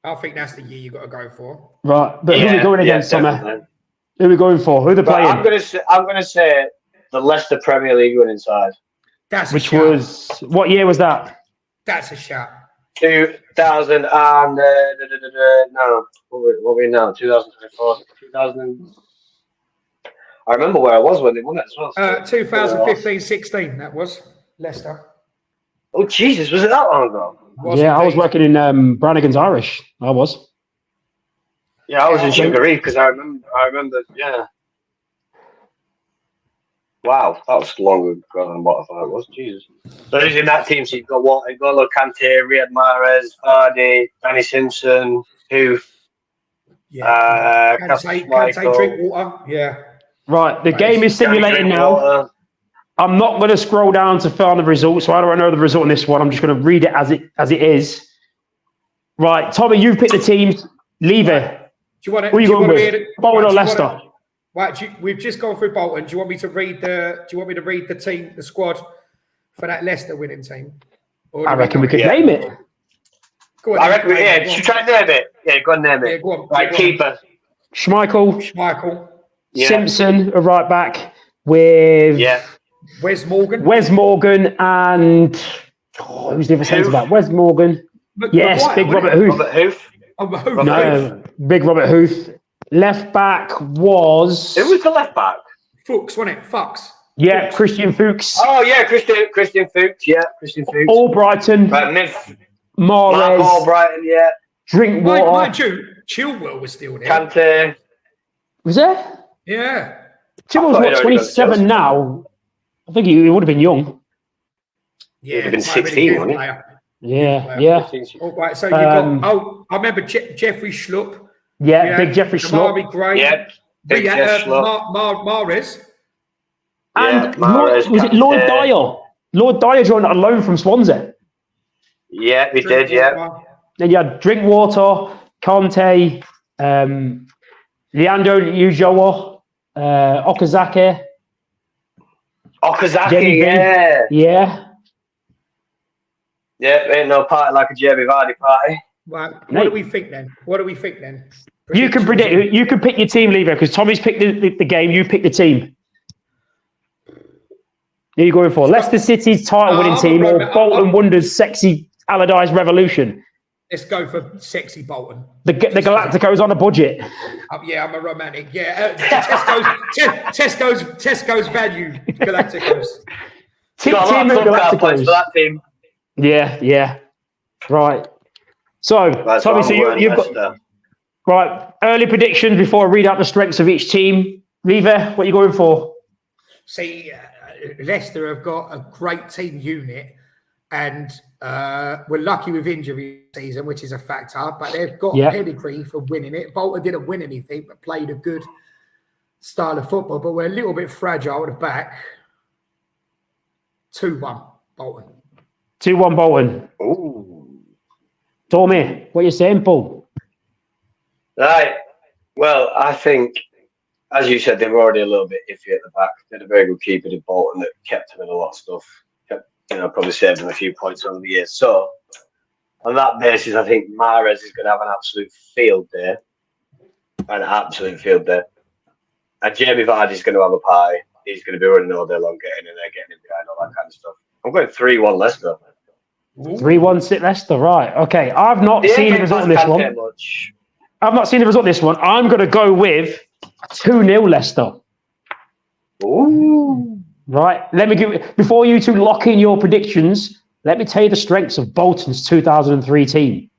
I think that's the year you've got to go for. Right, but who are we going against, Summer? Who are we going for? Who are they playing? I'm going to say the Leicester Premier League winning side. Which was what year was that? That's a shot. 2000 and no, what are we now? 2024, 2000. I remember where I was when they won it as well. 2015-16. That was Leicester. Oh Jesus, was it that long ago? I was working in Brannigan's Irish. I was. Yeah, I was in Sugar Reef because I remember. Yeah. Wow, that was longer ago than what I thought it was. Jesus. So who's in that team? So you've got what? N'Golo Kante, Riyad Mahrez, Vardy, Danny Simpson, who? Yeah. Kante, drink water. Yeah. Right, the game is simulating now. Water. I'm not going to scroll down to find the result, so I don't know the result in this one. I'm just going to read it as it is. Right, Tommy, you've picked the teams. Leave it. Do you want to? Who are you going with? Bolton or Leicester? Right, we've just gone through Bolton. Do you want me to read the team, the squad for that Leicester winning team? I reckon we could name it. Go on, I reckon, should we try and name it? Yeah, go on, name it. Go on. Right, keeper. Schmeichel. Simpson, a right back, with Wes Morgan. And who's the other centre back? Wes Morgan. Yes, Maguire, big Robert Huth. Robert Huth. No, big Robert Huth. Left back was... Who was the left back? Fuchs, wasn't it? Fuchs. Yeah, Fuchs. Christian Fuchs. Oh, yeah, Christian Fuchs. Yeah, Christian Fuchs. Albrighton. Right, Mahrez. Mark Albrighton, yeah. Drinkwater. Mind you, Chilwell was still there. Kante. Was there? Yeah. Chilwell's what, 27 now? I think he would have been young. Yeah, he'd have been 16, wouldn't he? Yeah. All right, so you got. I remember Jeffrey Schlupp. Yeah, big Jeffrey Schlupp. Gray. Yeah, big Jeff Schlupp. Mahrez. And Mahrez, was it Lloyd Dyer? Lloyd Dyer joined on loan from Swansea. Yeah, he did. Yeah. Then you had Drinkwater, Conte, Leandro Ujoa, Okazaki. Yeah. Yeah, ain't no party like a Jamie Vardy party. Right. What do we think then? You can predict. You can pick your team, Lever, because Tommy's picked the game. You pick the team. Who are you going for? Leicester City's title-winning team or Bolton Wanderers' sexy Allardyce revolution? Let's go for sexy Bolton. The Galacticos on a budget. Yeah, I'm a romantic. Yeah, Tesco's value Galacticos. Team Galacticos. For that team. Yeah. Right. So, Tommy, so you've got right early predictions before I read out the strengths of each team. Lever, what are you going for? See, Leicester have got a great team unit, and we're lucky with injury season, which is a factor. But they've got pedigree for winning it. Bolton didn't win anything, but played a good style of football. But we're a little bit fragile at the back. 2-1 Bolton. 2-1 Bolton. Ooh. Tommy, what are you saying, Paul? Right. Well, I think, as you said, they were already a little bit iffy at the back. They had a very good keeper in Bolton that kept them in a lot of stuff. Probably saved them a few points over the years. So, on that basis, I think Mahrez is going to have an absolute field day. And Jamie Vardy's going to have a pie. He's going to be running all day long, getting in there, getting in behind, all that kind of stuff. I'm going 3-1 Leicester. 3-1 Leicester, right. Okay, I've not seen the result of this one. I've not seen the result of this one. I'm going to go with 2-0 Leicester. Ooh. Right. Before you two lock in your predictions, let me tell you the strengths of Bolton's 2003 team.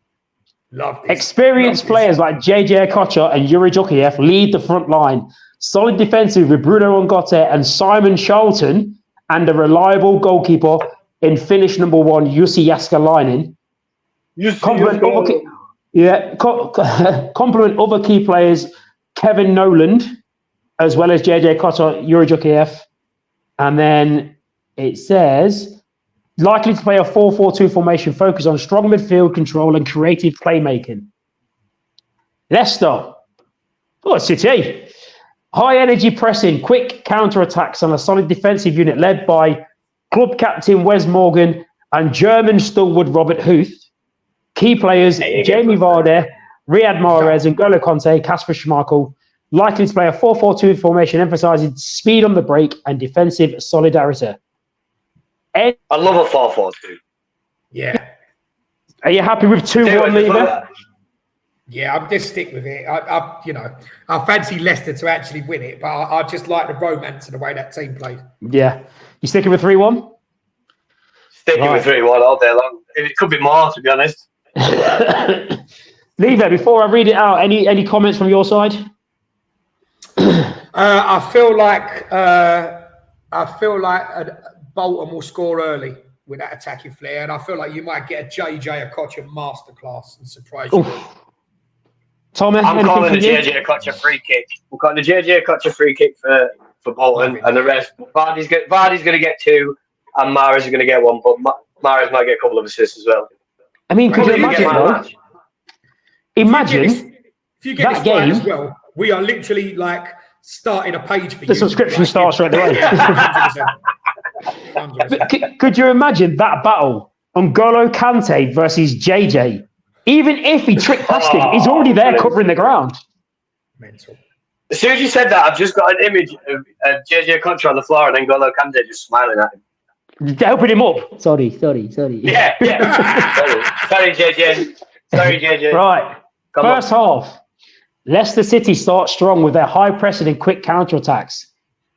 Love this. Experienced players like JJ Okocha and Yuri Jokiev lead the front line. Solid defensive with Bruno Ngote and Simon Charlton, and a reliable goalkeeper in Finnish number 1, Jussi Jääskeläinen. Complement other key players, Kevin Noland, as well as JJ Okocha, Yuri Jokiev. And then it says, likely to play a 4-4-2 formation, focus on strong midfield control and creative playmaking. Leicester. City. High energy pressing, quick counter-attacks and a solid defensive unit led by club captain Wes Morgan and German stalwart Robert Huth. Key players, Jamie Vardy, Riyad Mahrez and N'Golo Kante, Kasper Schmeichel. Likely to play a 4-4-2 formation, emphasising speed on the break and defensive solidarity. I love a 4-4-2. Yeah. Are you happy with 2-1, Lever? Yeah, I'm just stick with it. I fancy Leicester to actually win it, but I just like the romance of the way that team played. Yeah. You sticking with 3-1? Sticking with 3-1 all day long. It could be more, to be honest. Lever, before I read it out, any comments from your side? I feel like Bolton will score early with that attacking flair, and I feel like you might get a JJ Okocha masterclass and surprise you. Thomas, I'm calling the JJ Okocha free kick. I'm calling the JJ Okocha free kick for Bolton, and the rest. Vardy's going to get 2, and Mahrez is going to get 1, but Mahrez might get a couple of assists as well. I mean, could you imagine? If you get that this game as well, we are literally like starting a page for you. The subscription starts right away. 100%. Could you imagine that battle? N'Golo Kante versus JJ. Even if he tricked past him, he's already there covering the ground. Mental. As soon as you said that, I've just got an image of JJ Contra on the floor and N'Golo Kante just smiling at him. Helping him up. Sorry. Yeah. Sorry, JJ. Right. First half. Leicester City start strong with their high pressing and quick counter-attacks.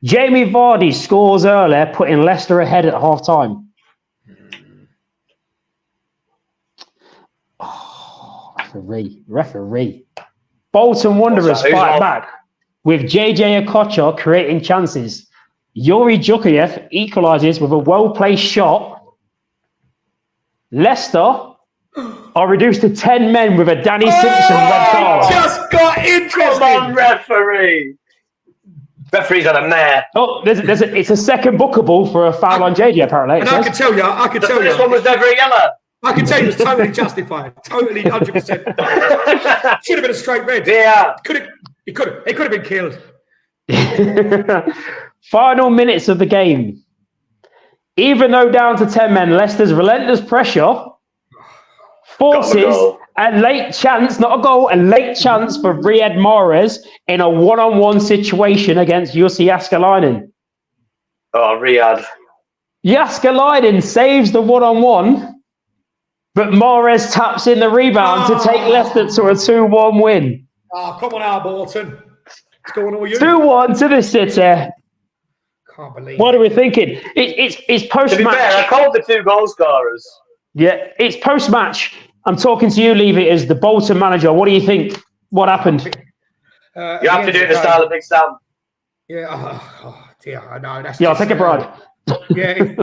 Jamie Vardy scores earlier, putting Leicester ahead at half-time. Oh, referee. Bolton Wanderers fight back with JJ Okocha creating chances. Yuri Djukayev equalises with a well-placed shot. Leicester are reduced to 10 men with a Danny Simpson red card. Just got interesting. Come on, referee. Referee's on a mare. Oh, it's a second bookable for a foul on JJ, apparently. And I can tell you. This one was never a yellow. I can tell you it's totally justified. Totally 100%. Should have been a straight red. Yeah. It could have been killed. Final minutes of the game. Even though down to 10 men, Leicester's relentless pressure forces a late chance, not a goal, a late chance for Riyad Mahrez in a one-on-one situation against Jussi Jääskeläinen. Oh, Riyad. Jääskeläinen saves the one-on-one, but Mahrez taps in the rebound to take Leicester to a 2-1 win. Oh, come on now, Bolton. What's going on with you? 2-1 to the City. Can't believe What are we thinking? It's post-match. To be fair, I called the 2 goal scorers. Yeah, it's post-match. I'm talking to you, Levy, as the Bolton manager. What do you think? What happened? You have to do it in the style of Big Sam. Yeah. Oh dear. I know. That's I'll take a bribe. Yeah. If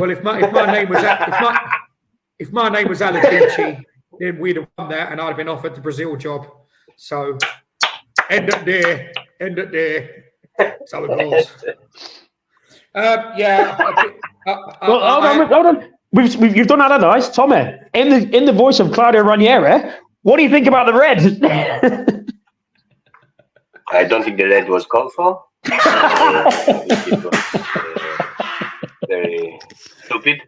my name was Aladucci, then we'd have won that, and I'd have been offered the Brazil job. So end up there. That's how it goes. Hold on. You've done Allardyce, Tommy. In the voice of Claudio Ranieri, what do you think about the red? I don't think the red was called for. It was very stupid.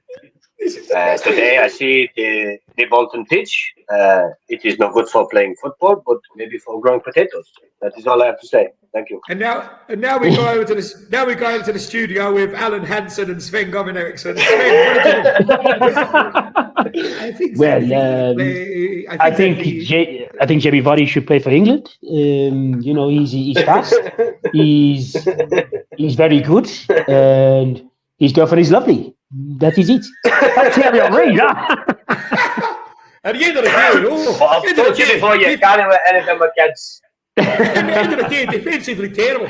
Today I see the Bolton pitch. It is not good for playing football, but maybe for growing potatoes. That is all I have to say. Thank you. And now we go over to the the studio with Alan Hansen and Sven Gomen Eriksson. I think Jamie Vardy should play for England. He's fast. He's very good, and his girlfriend is lovely. That is it. That's Thierry Henry. At the end of the day, I've told you before, you can't have anything with kids. At the end of the day, defensively terrible.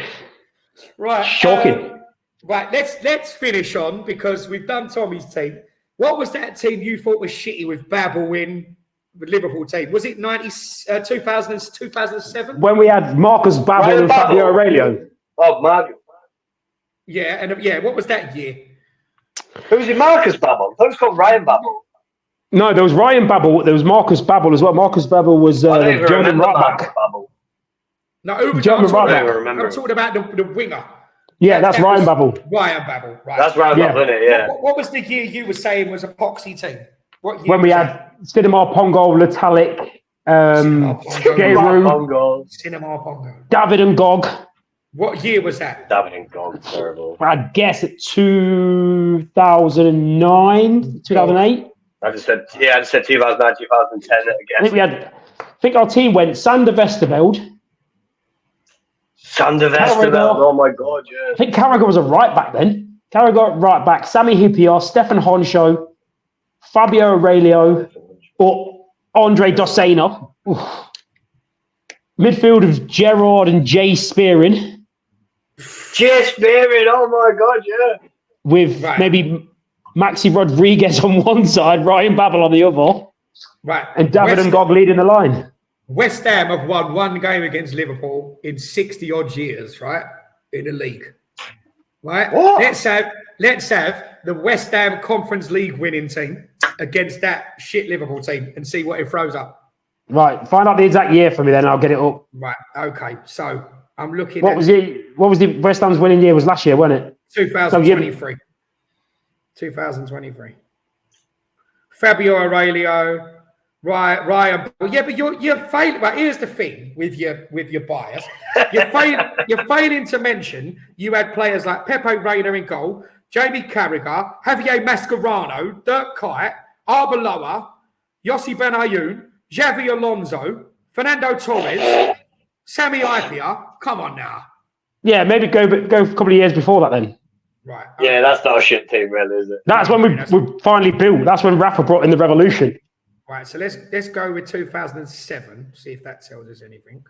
Right. Shocking. Right, let's finish on, because we've done Tommy's team. What was that team you thought was shitty with Babel in the Liverpool team? Was it 2007? When we had Marcus Babel and Fabio Aurelio. Oh, Marcus. Yeah, and what was that year? Who was it? Marcus Babel? I thought it was called Ryan Babel. No, there was Ryan Babel. There was Marcus Babel as well. Marcus Babel was German right back. No, who was German right back. I'm talking about the winger. Yeah, that's Ryan Babel. Ryan Babel, right. That's Ryan Babel, isn't it? Yeah. What was the year you were saying was a poxy team? What year when we had Cinema Pongo, Latalik, Cinema Pongo. David and Gog. What year was that? David and Gog, terrible. I guess at 2009, 2008. I just said 2009, 2010 again. I think our team went Sander Westerveld. Oh my God, yeah. I think Carragher was a right back then. Carragher right back. Sammy Hippier, Stefan Honcho, Fabio Aurelio, or Andre Dossena. Midfield of Gerrard and Jay Spearing. Oh my God, yeah. With maybe Maxi Rodriguez on one side, Ryan Babel on the other. Right. And David and Gog leading the line. West Ham have won one game against Liverpool in 60 odd years, right? In the league. Right? What? Let's have the West Ham Conference League winning team against that shit Liverpool team and see what it throws up. Right. Find out the exact year for me then, I'll get it up. Right. Okay. So I'm looking What was the West Ham's winning year? Was last year, wasn't it? 2023. 2023. Fabio Aurelio, Right, Ryan. Well, yeah, but you're failing. Right, here's the thing with your bias. You're failing to mention you had players like Pepe Reina in goal, Jamie Carragher, Javier Mascherano, Dirk Kuyt, Arbeloa, Yossi Benayoun, Xavi Alonso, Fernando Torres, Sami Hyypiä. Come on now. Yeah, maybe go a couple of years before that then. Right. Yeah, that's not a shit team, really, is it? That's when we finally built. That's when Rafa brought in the revolution. Right, so let's go with 2007. See if that tells us anything.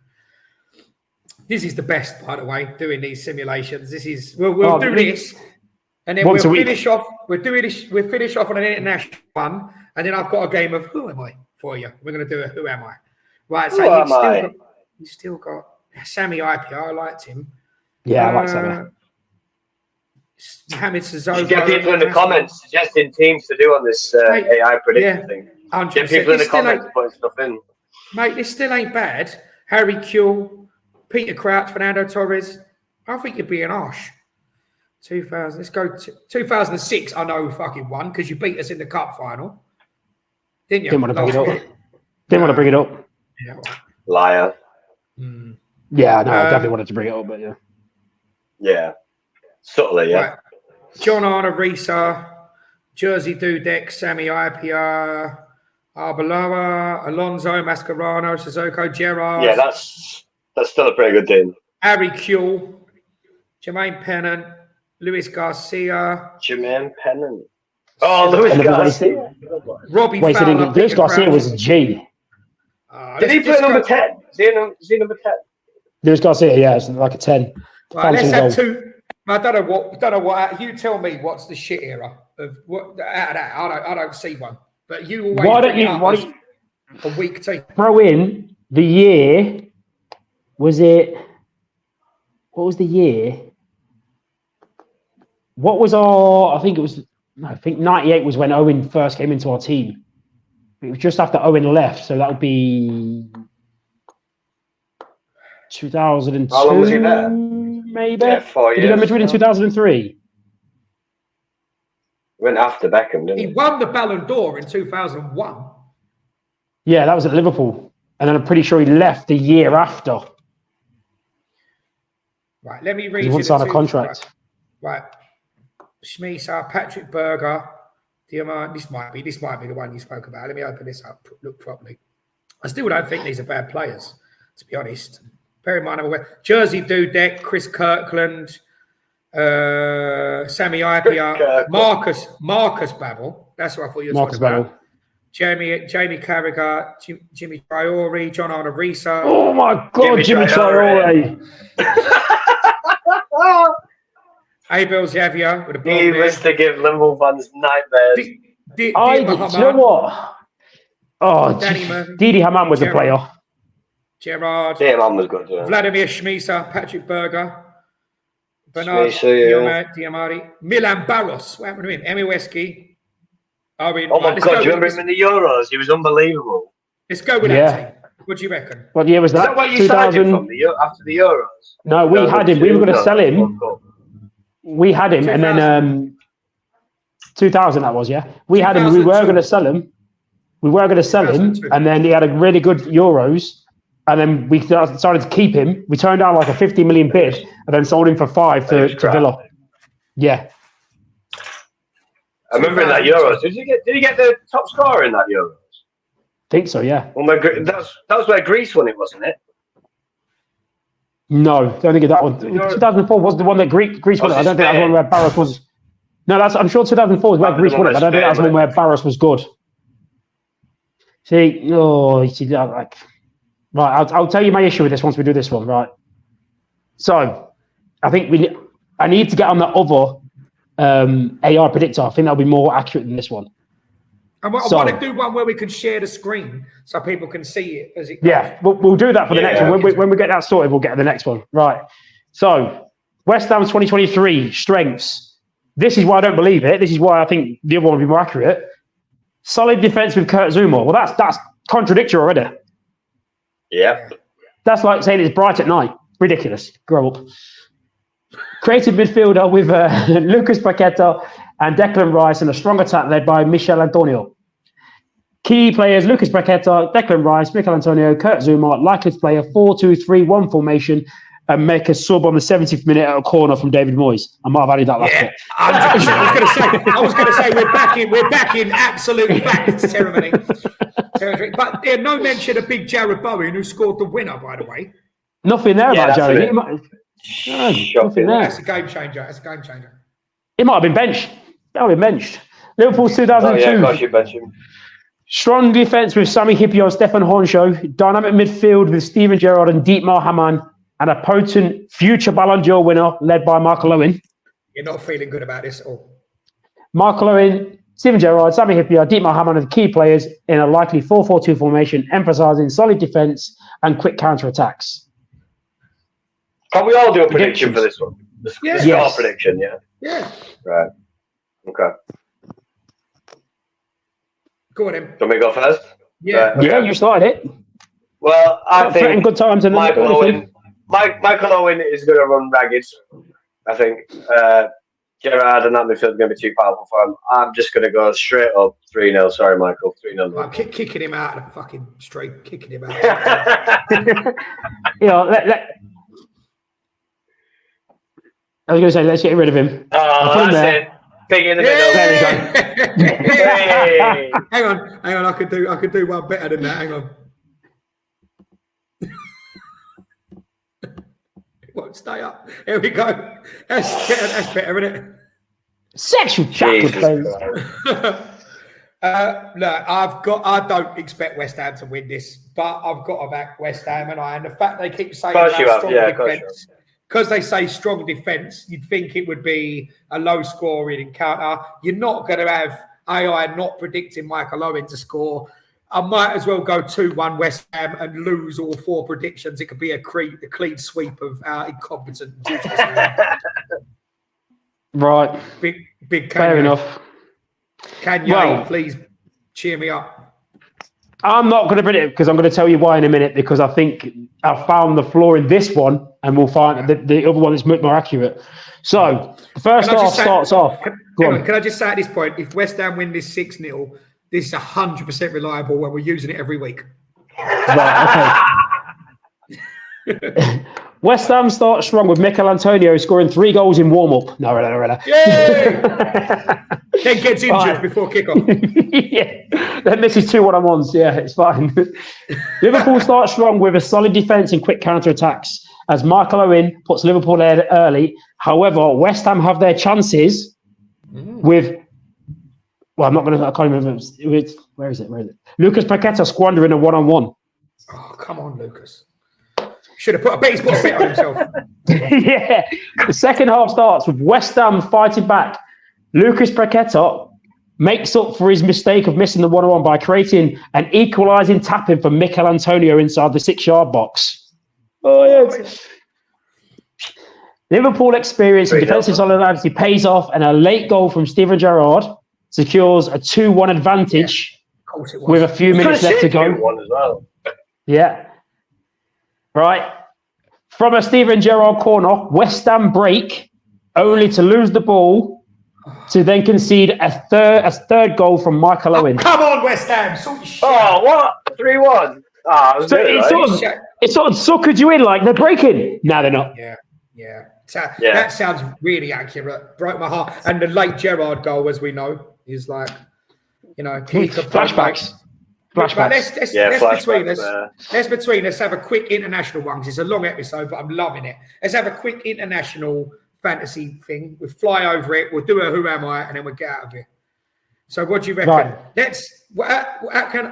This is the best, by the way, doing these simulations. This is we'll do this, and then we'll finish off. We'll finish off on an international one, and then I've got a game of Who Am I for you. We're going to do a Who Am I. Right, so you still got Sami Hyypiä. I liked him. Yeah, I like Sami. Mohamed Sissoko. Get people in the comments suggesting teams to do on this AI prediction thing. 100%. Get people in the comments putting stuff in. Mate, this still ain't bad. Harry Kewell, Peter Crouch, Fernando Torres. I think you're being harsh. 2000. Let's go to 2006. I know who fucking won because you beat us in the cup final. Didn't you? Didn't want to bring it up. Yeah. Liar. Yeah, no, I definitely wanted to bring it up, but yeah. Yeah. Subtly, yeah. Right. John Arne Risa, Jersey Dudek, Sami Hyypiä, Arbeloa, Alonso, Mascherano, Sissoko, Gerrard. Yeah, that's still a pretty good team. Harry Kewell, Jermaine Pennant, Luis Garcia. Jermaine Pennant. Oh, Luis Garcia. Robbie Wait, Fowler. Luis Garcia was a G. Did he play number 10? Is he number 10? Luis Garcia, yeah, it's like a 10. Right, let's have two. I don't know what. You tell me what's the shit era of what out of that. I don't see one. But you always. Why don't you a weak team? Throw in the year? Was it? What was the year? What was our? I think 98 was when Owen first came into our team. It was just after Owen left, so that would be 2002. How long was he there? Maybe. Yeah, 4 years. Did he go Madrid in 2003? Went after Beckham, didn't he? He won the Ballon d'Or in 2001. Yeah, that was at Liverpool, and then I'm pretty sure he left the year after. Right, let me read. He wouldn't sign a contract. Right. Schmeiser, Patrick Berger, Diamant. This might be the one you spoke about. Let me open this up. Look properly. I still don't think these are bad players, to be honest. Bear in mind, I'm aware. Jersey Dudek, Chris Kirkland, Sami Hyypiä, Marcus Babel. That's what I thought you were Marcus talking about. Babel. Jamie Carragher, Jimmy Traore, John Arne Risa. Oh my God, Jimmy Traore. Abel Xavier with a blonde He hair. was to give Liverpool fans nightmares. Do you know what? Oh, Didi Hamann was a player. Gerrard. Hamann was good, yeah. Vladimir Schmeiser, Patrick Berger, Bernard Diamari, Milan Barros. What happened to him? Emi Weski. Oh my God, do you remember him in the Euros? He was unbelievable. Let's go with that team. What do you reckon? What year was that? Is that what you signed him from after the Euros? No, we had him. We were going to sell him. We had him, 2000. And then 2000 that was, yeah. We had him. We were going to sell him. And then he had a really good Euros. And then we decided to keep him. We turned down like a 50 million bid, and then sold him for 5 to Villa. Yeah. I remember in that Euros. Did he get the top scorer in that Euros? Think so, yeah. Well, that was where Greece won it, wasn't it? No, don't think of that one. 2004 was the one that Greece won it. I don't think that was the one where Barros was. No, I'm sure 2004 was where Greece won it. I don't think that was the one where Barros was good. Right, I'll tell you my issue with this once we do this one, right? So, I think I need to get on the other AI predictor. I think that'll be more accurate than this one. I want to do one where we can share the screen so people can see it as it goes. Yeah, we'll do that for the next one. When we get that sorted, we'll get to the next one. Right. So, West Ham's 2023 strengths. This is why I don't believe it. This is why I think the other one will be more accurate. Solid defense with Kurt Zouma. Well, that's contradictory already. Yeah. That's like saying it's bright at night. Ridiculous. Grow up. Creative midfielder with Lucas Paqueta and Declan Rice, and a strong attack led by Michel Antonio. Key players: Lucas Paqueta, Declan Rice, Mikel Antonio, Kurt Zouma. Likely to play a 4-2-3-1 formation and make a sub on the 70th minute at a corner from David Moyes. I might have added that last bit. 100%. I was going to say we're back in absolute fact ceremony. But no mention of big Jared Bowen, who scored the winner, by the way. Nothing there about Jared. Nothing there. That's a game changer. He might have been benched. That would have been benched. Liverpool's 2002. Oh, yeah, gosh, you bench him. Strong defence with Sami Hyypiä, Stefan Hornshaw. Dynamic midfield with Steven Gerrard and Dietmar Hamann. And a potent future Ballon d'Or winner led by Michael Owen. You're not feeling good about this at all. Michael Owen, Steven Gerrard, Sami Hyypiä, Dietmar Hamann are the key players in a likely 4-4-2 formation, emphasising solid defence and quick counter-attacks. Can we all do a prediction for this one? The score prediction, yeah? Yeah. Right. Okay. Go on, then. Do you want me to go first? Yeah. Right, okay. Yeah, you started it. Well, I think good times and Michael Owen is going to run ragged. I think Gerrard and that midfield are going to be too powerful for him. I'm just going to go straight up 3-0. Sorry, Michael. 3-0. I'm kicking him out of the fucking street. Kicking him out. I was going to say, let's get rid of him. Oh, that's it. Big in the middle. Hey. Hang on. I could do one better than that. Hang on. Won't stay up. Here we go. That's better, isn't it? Sexual chocolate. Look, I don't expect West Ham to win this, but I've got to back West Ham, and the fact they keep saying about strong defence, because they say strong defence, you'd think it would be a low-scoring encounter. You're not going to have AI not predicting Michael Owen to score. I might as well go 2-1 West Ham and lose all 4 predictions. It could be a clean sweep of our incompetent useless. Right. Big Kanye. Fair enough. Kanye, please cheer me up. I'm not going to predict it because I'm going to tell you why in a minute, because I think I've found the flaw in this one and we'll find the other one is much more accurate. So, the first half starts off. Can I just say at this point, if West Ham win this 6-0, this is 100% reliable when we're using it every week. Right, okay. West Ham starts strong with Mikel Antonio scoring 3 goals in warm-up. No. Yay! Then gets injured before kickoff. Yeah, then misses 2 one-on-ones. Yeah, it's fine. Liverpool starts strong with a solid defence and quick counter-attacks as Michael Owen puts Liverpool ahead early. However, West Ham have their chances with... Well, I can't remember. Where is it? Lucas Paqueta squandering a one-on-one. Oh, come on, Lucas. Should have put a bit on himself. Yeah. The second half starts with West Ham fighting back. Lucas Paqueta makes up for his mistake of missing the one-on-one by creating an equalising tap-in for Mikel Antonio inside the 6-yard box. Oh, yeah. Liverpool experience and defensive solidarity pays off, and a late goal from Steven Gerrard secures a 2-1 advantage with a few minutes left to go. As well. Yeah. Right. From a Steven Gerrard corner, West Ham break, only to lose the ball, to then concede a third goal from Michael Owen. Come on, West Ham. Sort your shit. Oh, what? 3-1? So it sort of suckered you in like they're breaking. No, they're not. Yeah. That sounds really accurate. Broke my heart. And the late Gerrard goal, as we know, is like, flashbacks. Let's between us have a quick international one, because it's a long episode, but I'm loving it. Let's have a quick international fantasy thing. We'll fly over it. We'll do a Who Am I, and then we'll get out of here. So what do you reckon? Right.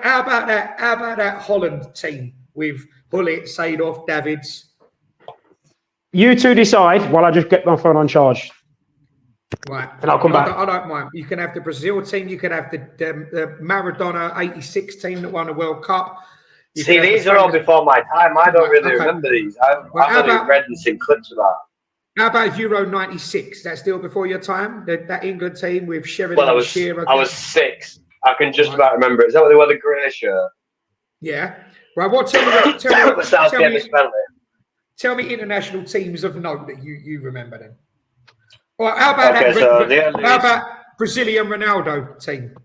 How about that Holland team with Hullet, Seedorf, Davids? You two decide while I just get my phone on charge. Right. And I'll come back. I don't mind. You can have the Brazil team. You can have the Maradona 86 team that won the World Cup. See, these are all before my time. I don't really remember these. I've only read and seen clips of that. How about Euro 96? Is that still before your time? That England team with Sheringham and Shearer? I was 6. I can just about remember it. Is that what they wore, the grey shirt? Yeah. Right. Tell me international teams of note that you remember them. Well, how about how about Brazilian Ronaldo team?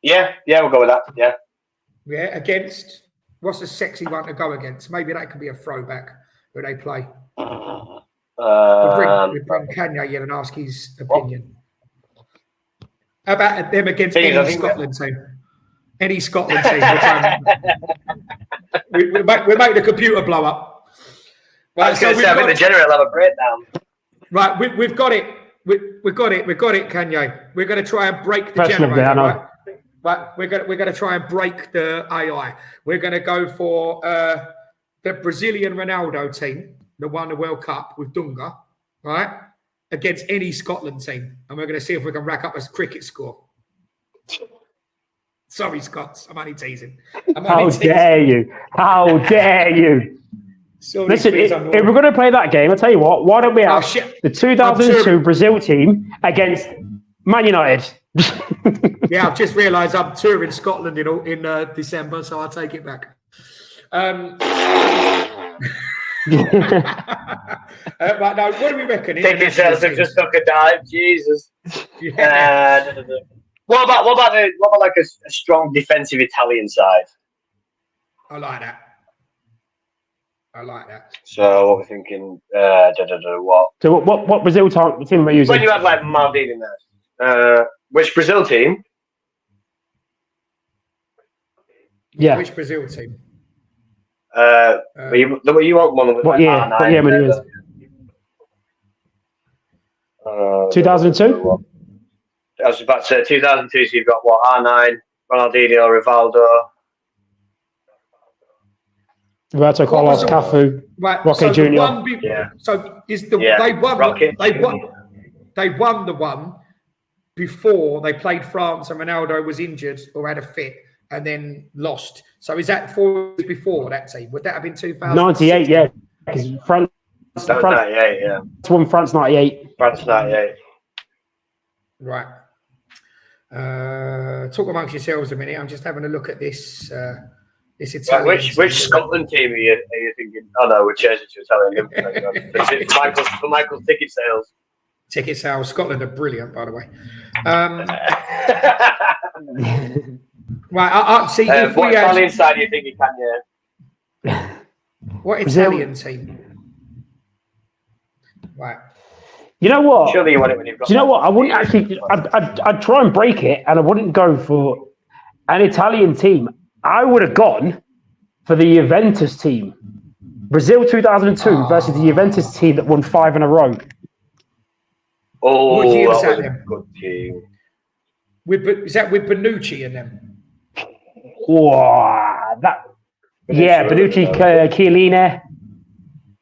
Yeah, we'll go with that. Yeah. Yeah, against what's a sexy one to go against? Maybe that could be a throwback who they play. We bring Kanye in and ask his opinion. How about them against any Scotland team? Any Scotland team. We make the computer blow up. Right, I was going to say, I think the generator will have a breakdown. Right, we've got it. We've got it, Kanye. We're going to try and break the generator, right? But we're going to try and break the AI. We're going to go for the Brazilian Ronaldo team, the won the World Cup with Dunga, right? Against any Scotland team. And we're going to see if we can rack up a cricket score. Sorry, Scots. I'm only teasing. How dare you? How dare you? Listen, if we're going to play that game, I'll tell you what, why don't we have the 2002 Brazil team against Man United? Yeah, I've just realised I'm touring Scotland in December, so I'll take it back. Right now, what do we reckon? Ticket sales have just took a dive. Jesus. Yeah. What about like a strong defensive Italian side? I like that. So what we're thinking? What? So what Brazil team are we using? When you have like Maldini in there, which Brazil team? Yeah. Which Brazil team? You want one with what year? R9, what year? Many years? 2002. I was about to say 2002. So you've got what? R9, Ronaldinho, Rivaldo, Roberto Carlos, Cafu, Roque Jr. So is they won the one before they played France and Ronaldo was injured or had a fit and then lost. So is that 4 years before that team? Would that have been 2098? Yeah, because France 98. Yeah, won France 98. France 98. Right. Talk amongst yourselves a minute. I'm just having a look at this. This Italian which Scotland team are you thinking? Oh no, we're changing to Italian. For Michael's ticket sales. Ticket sales. Scotland are brilliant, by the way. Right. I see. What Italian side do you think you can? Yeah. What Italian team? Right. You know what? Surely you want it when you've got. Do you know what? I wouldn't actually. I'd try and break it, and I wouldn't go for an Italian team. I would have gone for the Juventus team. Brazil 2002 versus the Juventus team that won 5 in a row. Oh, that was a good team. Is that with Bonucci and them? Wow, Bonucci, Chiellini.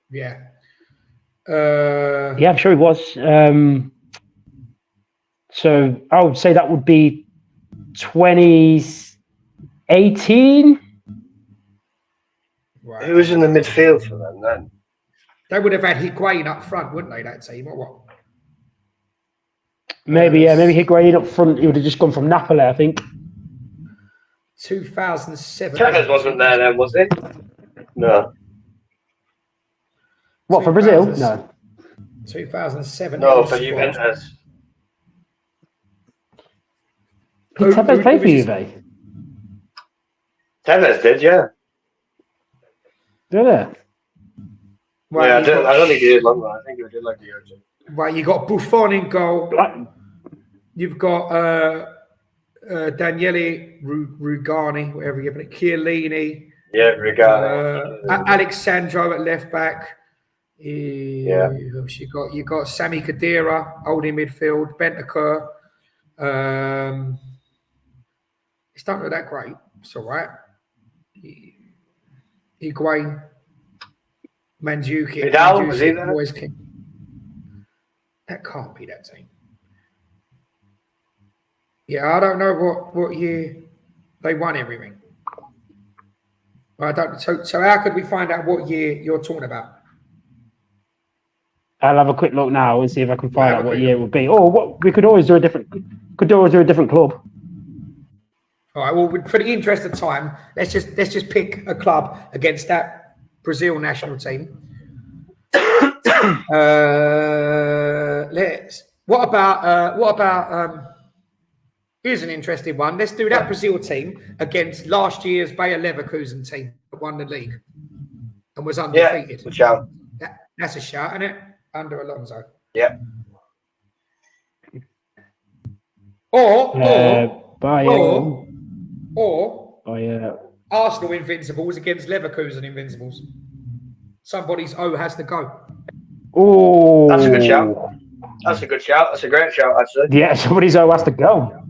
Yeah. Yeah, I'm sure he was. So I would say that would be 2018. Right. Who was in the midfield for them then? They would have had Higuain up front, wouldn't they, that team, or what? Maybe Higuain up front. He would have just gone from Napoli, I think. 2007. Tevez wasn't there then, was he? No. What, for Brazil? No. 2007. No, for Juventus. Did Tevez play for Juve? Tevez did, yeah. Did it? Right, yeah, I don't think he did long run. I think he did like a year or two. Right, you got Buffon in goal. You've got Daniele Rugani, whatever you put it, Chiellini. Yeah, Rugani. Alexandro at left back. You got Sami Khedira holding midfield. Bentancur. It's not that great. It's all right. Higuain. Mandzukic. Vidal, was he there? Boys King. That can't be that team. Yeah, I don't know what year they won everything. I don't. So how could we find out what year you're talking about? I'll have a quick look now and see if I can find out what year it would be. Or what we could always do a different club. All right. Well, for the interest of time, let's just pick a club against that Brazil national team. What about Here's an interesting one. Let's do that Brazil team against last year's Bayer Leverkusen team that won the league and was undefeated. Yeah, good shout. That's a shout, isn't it? Under Alonso. Yeah. Or Arsenal Invincibles against Leverkusen Invincibles. Somebody's O has to go. Oh, that's a good shout. That's a good shout. That's a great shout, actually. Yeah, somebody's O has to go.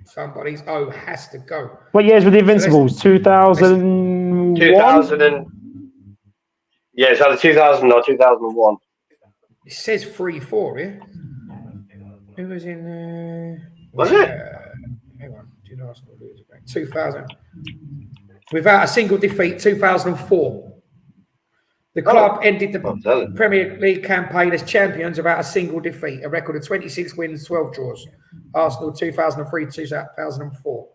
Somebody's O has to go. What years were the Invincibles? 2001? 2000 and... Yeah, it's either 2000 or 2001. It says 3-4 here. Who was in there? Was it? Hang on. 2000. Without a single defeat, 2004. The club ended the Premier League campaign as champions without a single defeat, a record of 26 wins, 12 draws. Arsenal 2003-2004.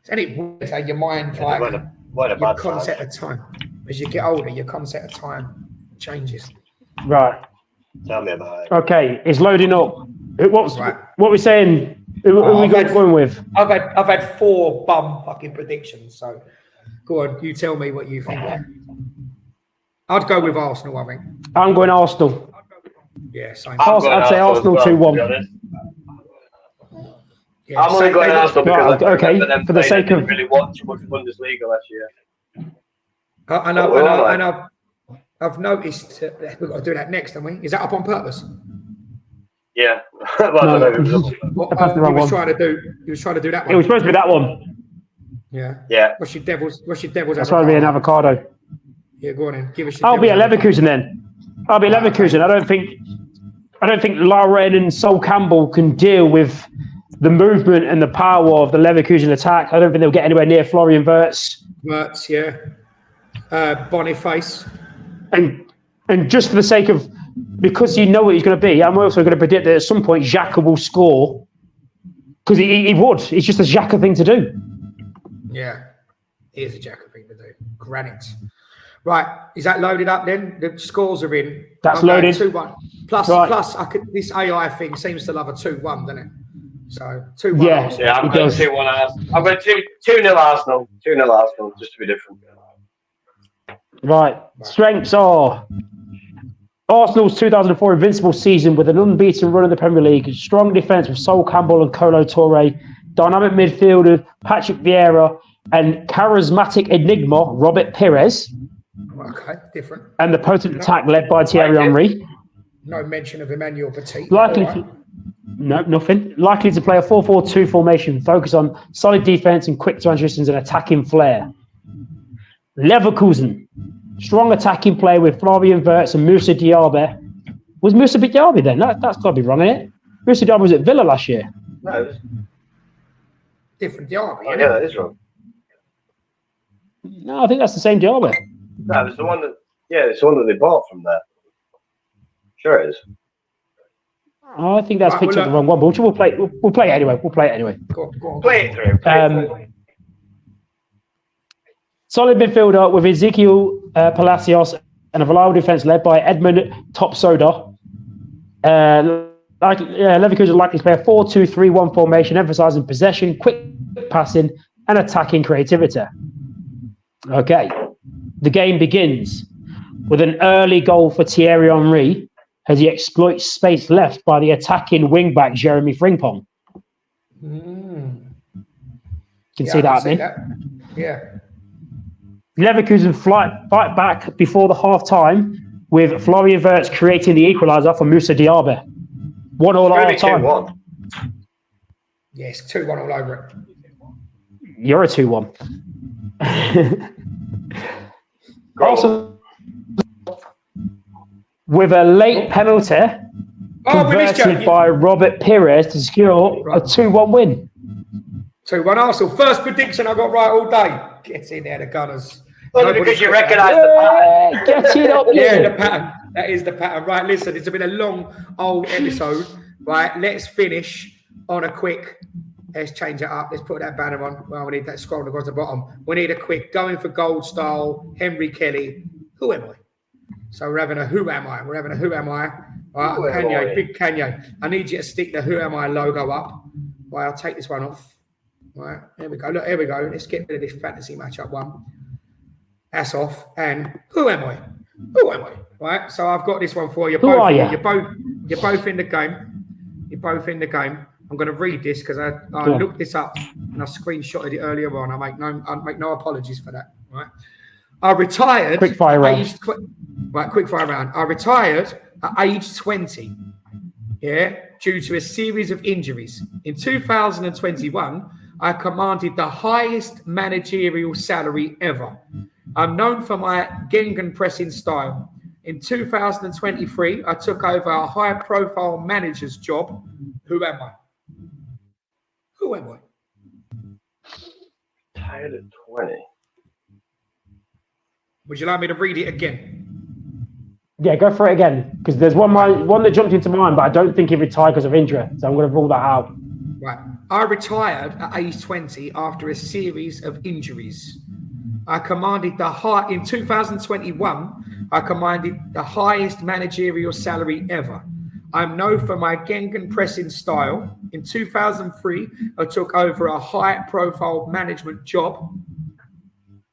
Isn't it weird how your mind, like, your concept of time, as you get older, your concept of time changes. Right. Tell me about it. Okay, it's loading up. What we're saying? Who are we going with? I've had 4 bum fucking predictions. So, go on, you tell me what you think. I'd go with Arsenal. I think. I'm going Arsenal. Yeah, same. I'd say Arsenal 2-1. Yeah, I'm only going Arsenal because for the sake of really watch too much Bundesliga last year. I've noticed we've got to do that next, haven't we? Is that up on purpose? Yeah. He was trying to do that one. It was supposed to be that one. Yeah. Yeah. What's your devil's? That's why I'll be an avocado. Yeah, go on then. Give us your I'll be at Leverkusen then. I'll be at Leverkusen. I don't think Lauren and Sol Campbell can deal with the movement and the power of the Leverkusen attack. I don't think they'll get anywhere near Florian Wirtz. Wirtz, yeah. Boniface. And just for the sake of, because you know what he's going to be, I'm also going to predict that at some point Xhaka will score, because he would. It's just a Xhaka thing to do. Yeah, it is a Xhaka thing to do. Granite. Right, is that loaded up then? The scores are in. That's loaded. 2-1. Plus, this AI thing seems to love a 2-1, doesn't it? So 2-1. Yeah, Arsenal. I'm going 2-1 Arsenal. I'm going 2-0 Arsenal. 2-0 Arsenal, just to be different. Right. Strengths are Arsenal's 2004 Invincible season with an unbeaten run in the Premier League, strong defence with Sol Campbell and Kolo Touré, dynamic midfielders Patrick Vieira and charismatic enigma Robert Pires. Okay, different. And the potent attack led by Thierry Henry. No mention of Emmanuel Petit. Nothing. Likely to play a 4-4-2 formation, focus on solid defence and quick transitions and attacking flair. Leverkusen, strong attacking play with Florian Wirtz and Moussa Diaby. Was Moussa Diaby then? That's got to be wrong, isn't it? Moussa Diaby was at Villa last year. No, it was different Diaby. Oh, yeah, that is wrong. No, I think that's the same Diaby. No, it's the one that. Yeah, it's the one that they bought from there. Sure, it is. I think that's picked up the wrong one, but we'll play it anyway. Go on. Play it through. Solid midfielder with Ezekiel Palacios and a reliable defence led by Edmund Topsoda. Leverkusen are likely to play a 4-2-3-1 formation, emphasising possession, quick passing, and attacking creativity. Okay, the game begins with an early goal for Thierry Henry as he exploits space left by the attacking wing-back Jeremy Frimpong. You can see that happening. Yeah. Leverkusen fight back before the half-time with Florian Wirtz creating the equaliser for Moussa Diaby. 1-1 at half-time. Yes, 2-1 all over it. You're a 2-1. Also, with a late penalty converted by Robert Pires to secure a 2-1 win. 2-1 Arsenal. First prediction I got right all day. Gets in there, the Gunners. Only because you recognise the pattern. Get it up, yeah, the pattern. That is the pattern. Right, listen, it's been a long, old episode. Right, let's finish on a quick. Let's change it up. Let's put that banner on. Well, we need that scrolling across the bottom. We need a quick going for gold style. Henry Kelly. Who am I? So we're having a who am I? All right, Kanye, big Kanye. I need you to stick the Who Am I logo up. Right, I'll take this one off. All right, there we go. Look, here we go. Let's get rid of this fantasy matchup one. That's off. And who am I? Who am I? Right. So I've got this one for you. Who are you? You're both in the game. You're both in the game. I'm going to read this because I looked this up and I screenshotted it earlier on. I make no apologies for that. Right. I retired. Quick fire round. Quick fire round. I retired at age 20. Yeah, due to a series of injuries. In 2021, I commanded the highest managerial salary ever. I'm known for my Gengen pressing style. In 2023, I took over a high-profile manager's job. Who am I? Who am I? Tired at 20. Would you like me to read it again? Yeah, go for it again. Because there's one that jumped into mind, but I don't think he retired because of injury. So I'm going to rule that out. Right. I retired at age 20 after a series of injuries. I commanded in 2021, I commanded the highest managerial salary ever. I'm known for my Gengen pressing style. In 2003, I took over a high-profile management job.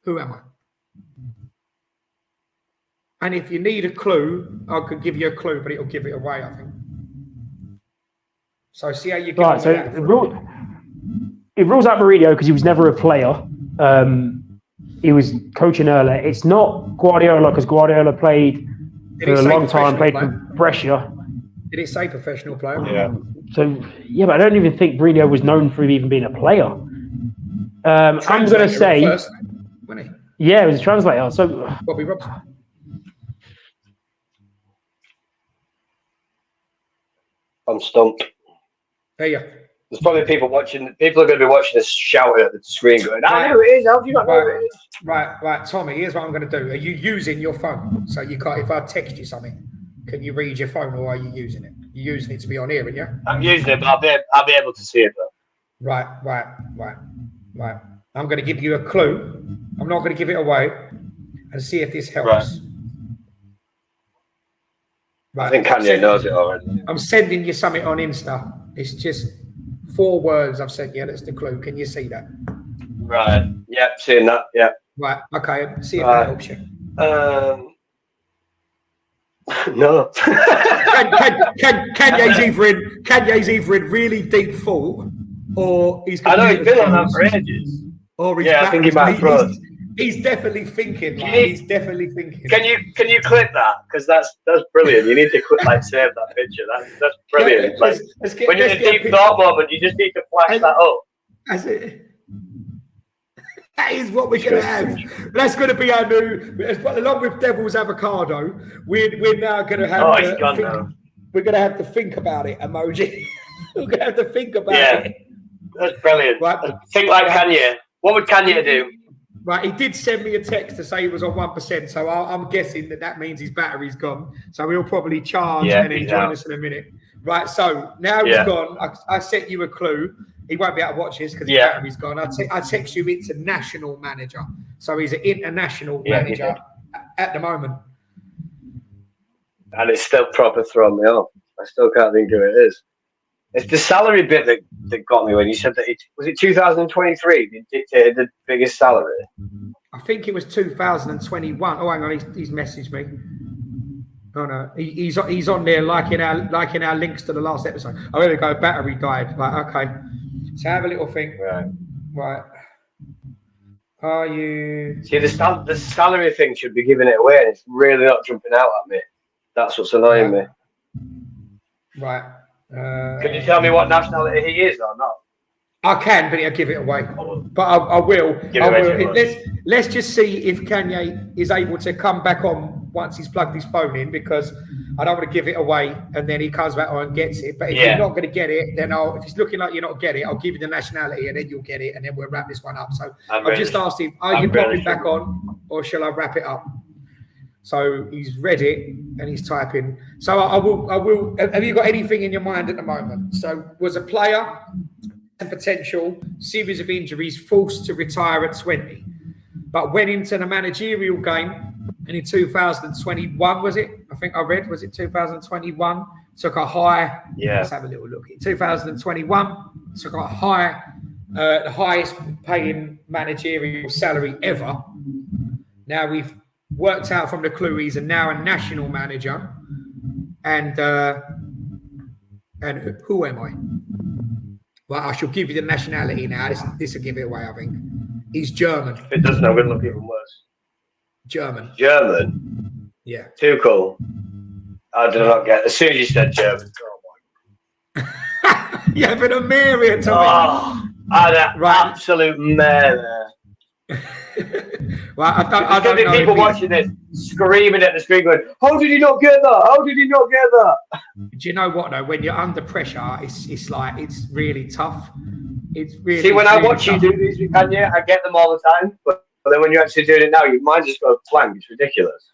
Who am I? And if you need a clue, I could give you a clue, but it'll give it away, I think. So see how you get. Right, so it rules out Mourinho because he was never a player. He was coaching earlier. It's not Guardiola because Guardiola played for a long time, played for Brescia. Did it say professional player? Yeah. So, yeah, but I don't even think Mourinho was known for even being a player. I'm going to say... First, wasn't he? Yeah, he was a translator. So, Bobby Robson. I'm stumped. There you go. There's probably people watching. People are going to be watching this shouting at the screen, going, "I know it is. How do you not know it is?" Right, Tommy. Here's what I'm going to do. Are you using your phone? So you can't. If I text you something, can you read your phone, or are you using it? You're using it to be on here, aren't you? I'm using it, but I'll be able to see it though. Right. I'm going to give you a clue. I'm not going to give it away, and see if this helps. Right. I think Kanye knows it already. I'm sending you something on Insta. It's just 4 words I've sent you. That's the clue. Can you see that? Right. Yep. Seeing that. Yeah. Right. Okay. See if that helps you. No. Kanye's either in really deep thought, or he's. I know he's been on that for ages. Or I think he might throw. He's definitely thinking. He's definitely thinking. Can you clip that? Because that's brilliant. You need to save that picture. That's brilliant. Yeah, when you're in a deep thought moment, you just need to flash that up. That is what we're going to have. That's going to be our new. Along with Devil's Avocado, we're now going to have. Oh, he's gone now. We're going to have to think about it. Emoji. We're going to have to think about it. That's brilliant. Right. Think like Kanye. What would Kanye do? Right, he did send me a text to say he was on 1%, so I'm guessing that means his battery's gone. So he'll probably charge and then join us in a minute. Right, so now he's gone. I sent you a clue. He won't be able to watch this because his battery's gone. I text you international manager. So he's an international manager at the moment. And it's still proper throwing me off. I still can't think who it is. It's the salary bit that got me when you said that was it 2023 they dictated the biggest salary. I think it was 2021. Oh, hang on, he's messaged me. Oh no, he's on there liking our links to the last episode. Oh, there we go. Battery died. Right, okay. So have a little think. Right. Are you? See, the salary thing should be giving it away, and it's really not jumping out at me. That's what's annoying me. Right. Can you tell me what nationality he is or not? I can, but I'll give it away. But I will. Let's just see if Kanye is able to come back on once he's plugged his phone in, because I don't want to give it away and then he comes back on and gets it. But if you're not going to get it, then if it's looking like you're not getting it, I'll give you the nationality and then you'll get it, and then we'll wrap this one up. So I've just asked him, are you popping back on, or shall I wrap it up? So he's read it and he's typing. So I will. Have you got anything in your mind at the moment? So was a player and potential series of injuries, forced to retire at 20, but went into the managerial game And in 2021, was it? I think I read, was it 2021? Took a high. Yeah. Let's have a little look. In 2021, took a high, the highest paying managerial salary ever. Now we've worked out from the clue he's now a national manager. And who am I? Well, I shall give you the nationality now. This will give it away, I think. He's German. If it doesn't, I'm going to look even worse. German. Yeah. Too cool. I do not get. As soon as you said German, you have an American, Tommy. Oh, absolute mare. Well, I don't know. People watching this screaming at the screen, going, "How did he not get that? How did he not get that?" Do you know what though? When you're under pressure, it's like it's really tough. It's really. See, when really I watch tough. you do these with Kanye, I get them all the time, but then when you're actually doing it now, your mind just goes blank. It's ridiculous.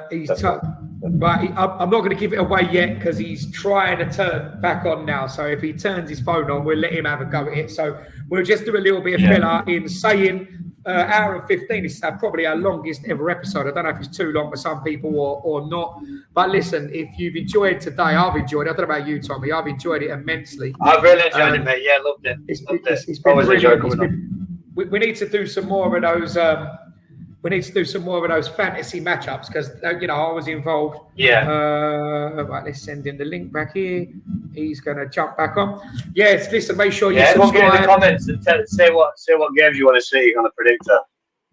He's tough, but I'm not going to give it away yet because he's trying to turn back on now. So if he turns his phone on, we'll let him have a go at it. So we'll just do a little bit of filler in saying hour and 15. It's probably our longest ever episode. I don't know if it's too long for some people or not. But listen, if you've enjoyed today, I've enjoyed it. I don't know about you, Tommy. I've enjoyed it immensely. I've really enjoyed it, mate. Yeah, loved it. It's been brilliant. We need to do some more of those. We need to do some more of those fantasy matchups because I was involved. Yeah. Right, let's send him the link back here. He's going to jump back on. Yes, listen. Make sure you subscribe. subscribe. Get in the comments and say what games you want to see on the predictor.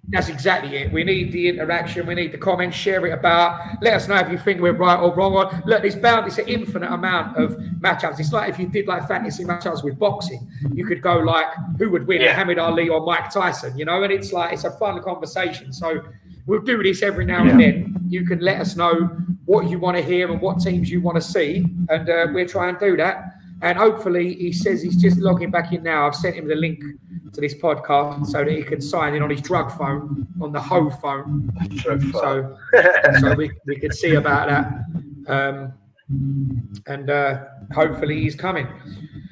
That's exactly it. We need the interaction. We need the comments. Share it about. Let us know if you think we're right or wrong. Look, it's an infinite amount of matchups. It's like if you did like fantasy matchups with boxing, you could go like, who would win, Muhammad Ali or Mike Tyson? And it's like it's a fun conversation. So we'll do this every now and then. You can let us know what you want to hear and what teams you want to see, and we'll try and do that. And hopefully, he says he's just logging back in now. I've sent him the link to this podcast so that he can sign in on his drug phone, on the Ho phone. So we can see about that. And hopefully he's coming.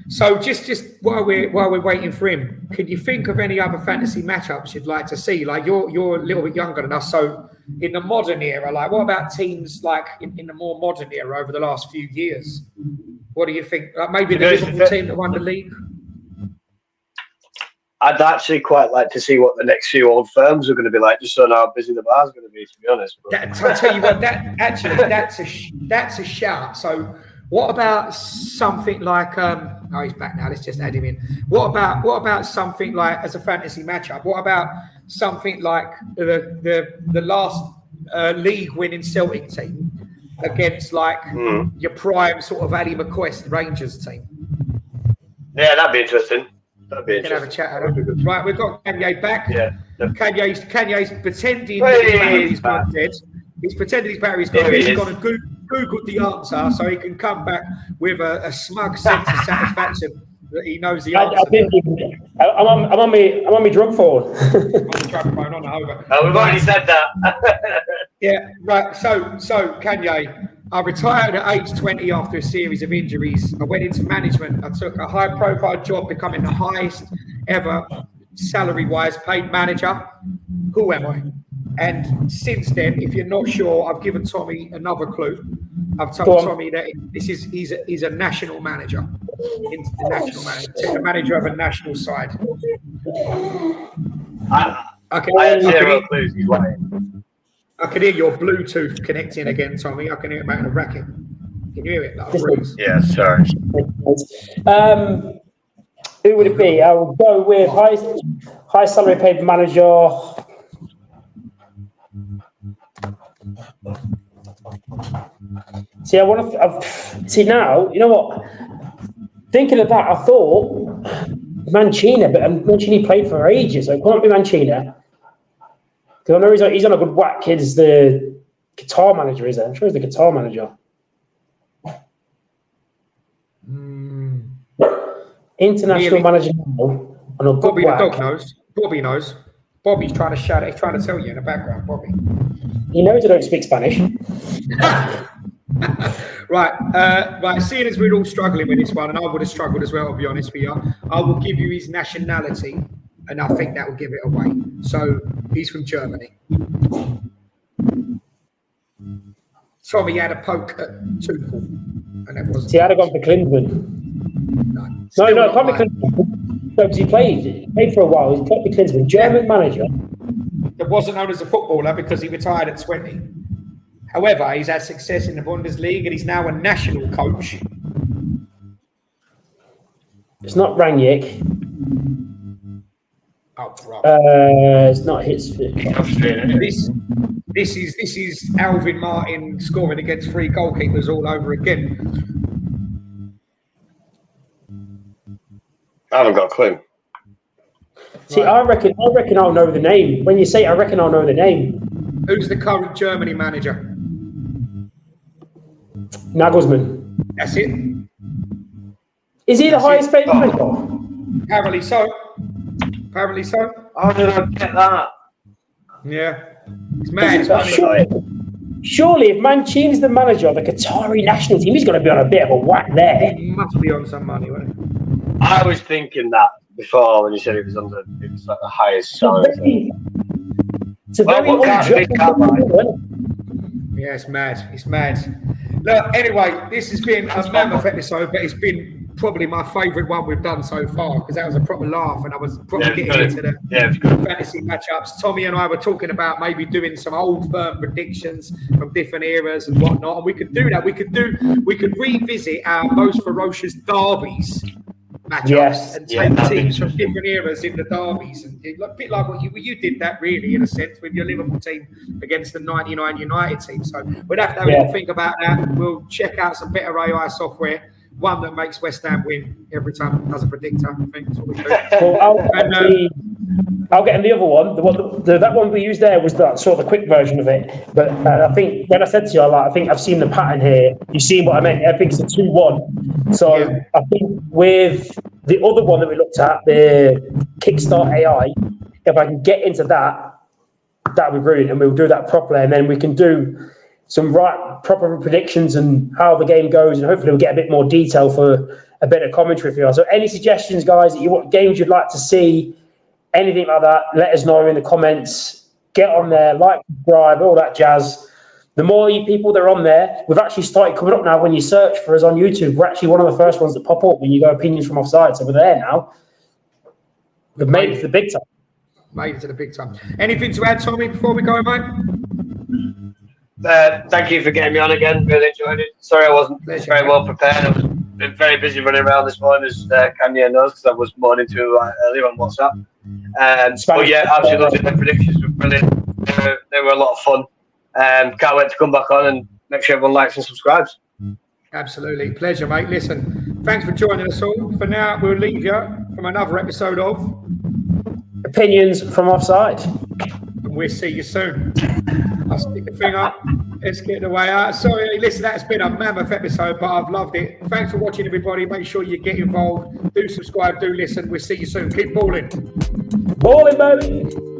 So just while we're waiting for him, can you think of any other fantasy matchups you'd like to see? Like you're a little bit younger than us, so in the modern era, like what about teams like in the more modern era over the last few years? What do you think? Like maybe the Liverpool team that won the league? I'd actually quite like to see what the next few old firms are going to be like, just so I know how busy the bar's going to be, to be honest. I'll tell you what, that's a shout. So what about something like he's back now, let's just add him in. What about something like as a fantasy matchup? What about something like the last league winning Celtic team against like your prime sort of Ali McQuest Rangers team? Yeah, that'd be interesting. We can have a chat. Right, we've got Kanye back. Yeah. Kanye's pretending that his battery's gone dead. He's pretending his battery's gone dead. He's going to Google the answer so he can come back with a smug sense of satisfaction that he knows the answer. I'm on my drug phone. On the drug phone, on the hover. We've already said that. Yeah, right. So Kanye, I retired at age 20 after a series of injuries. I went into management. I took a high-profile job, becoming the highest ever salary-wise paid manager. Who am I? And since then, if you're not sure, I've given Tommy another clue. I've told Tommy that he's a national manager. The manager of a national side. I can hear your Bluetooth connecting again, Tommy. I can hear it making a racket. Can you hear it? Like yeah, sorry. Who would it be? I will go with high salary paid manager. See, I want to see now. You know what? Thinking of that, I thought Mancini, but Mancini played for ages, so it can't be Mancini. Because I know he's on a good whack. He's the guitar manager, is it? I'm sure he's the guitar manager. International manager on a good Bobby whack. the dog knows. Bobby knows. Bobby's trying to shout it. He's trying to tell you in the background, Bobby. He knows I don't speak Spanish. Right. Seeing as we're all struggling with this one, and I would have struggled as well, to be honest with you, I will give you his nationality. and I think that will give it away. So he's from Germany. Tommy had a poke at Tuchel, and that wasn't. See, I'd have gone for Klinsmann. No, it can't be Klinsmann. No, because he played for a while. He can't be Klinsmann. German manager. That wasn't known as a footballer because he retired at 20. However, he's had success in the Bundesliga and he's now a national coach. It's not Rangnick. Oh, bro. It's not his. This is Alvin Martin scoring against 3 goalkeepers all over again. I haven't got a clue. See, right. I reckon I'll know the name. When you say it, I reckon I'll know the name. Who's the current Germany manager? Nagelsmann. That's it. Is he the highest paid manager? Apparently so. How did I get that? Yeah. It's mad. Surely, if Mancini's the manager of the Qatari national team, he's going to be on a bit of a whack there. He must be on some money, wouldn't he? I was thinking that before when you said it was like the highest salary. It's a very yeah, it's mad. It's mad. Look, anyway, this has been a mammoth episode, but it's been probably my favourite one we've done so far because that was a proper laugh and I was probably getting into the fantasy matchups. Tommy and I were talking about maybe doing some old firm predictions from different eras and whatnot, and we could do that. We could revisit our most ferocious derbies matchups and take teams from different eras in the derbies, and a bit like what you did that really in a sense with your Liverpool team against the '99 United team. So we'd have to have a little think about that. We'll check out some better AI software. One that makes West Ham win every time it does a predictor. I think that's what we do. Well, I'll get in the other one. That one we used there was that sort of the quick version of it. But I think when I said to you, I think I've seen the pattern here. You've seen what I meant. I think it's a 2-1. So I think with the other one that we looked at, the Kickstart AI, if I can get into that would be brilliant, and we'll do that properly, and then we can do some proper predictions and how the game goes, and hopefully we'll get a bit more detail for a bit of commentary for you. So any suggestions, guys, what games you'd like to see, anything like that, let us know in the comments. Get on there, like, subscribe, all that jazz. The more people that are on there, we've actually started coming up now. When you search for us on YouTube, we're actually one of the first ones that pop up when you go opinions from offside. So we're there now. We've made it to the big time. Made it to the big time. Anything to add, Tommy, before we go, mate? Thank you for getting me on again. Really enjoyed it. Sorry I wasn't very well prepared. I was very busy running around this morning, as Kanye knows, because I was morning to earlier on WhatsApp. But yeah, absolutely, the predictions were brilliant. They were a lot of fun. Can't wait to come back on and make sure everyone likes and subscribes. Absolutely. Pleasure, mate. Listen, thanks for joining us all. For now, we'll leave you from another episode of Opinions from Offside. And we'll see you soon. I'll stick the thing up. Let's get the way out. Sorry, listen, that's been a mammoth episode, but I've loved it. Thanks for watching, everybody. Make sure you get involved. Do subscribe, do listen. We'll see you soon. Keep balling. Balling, baby.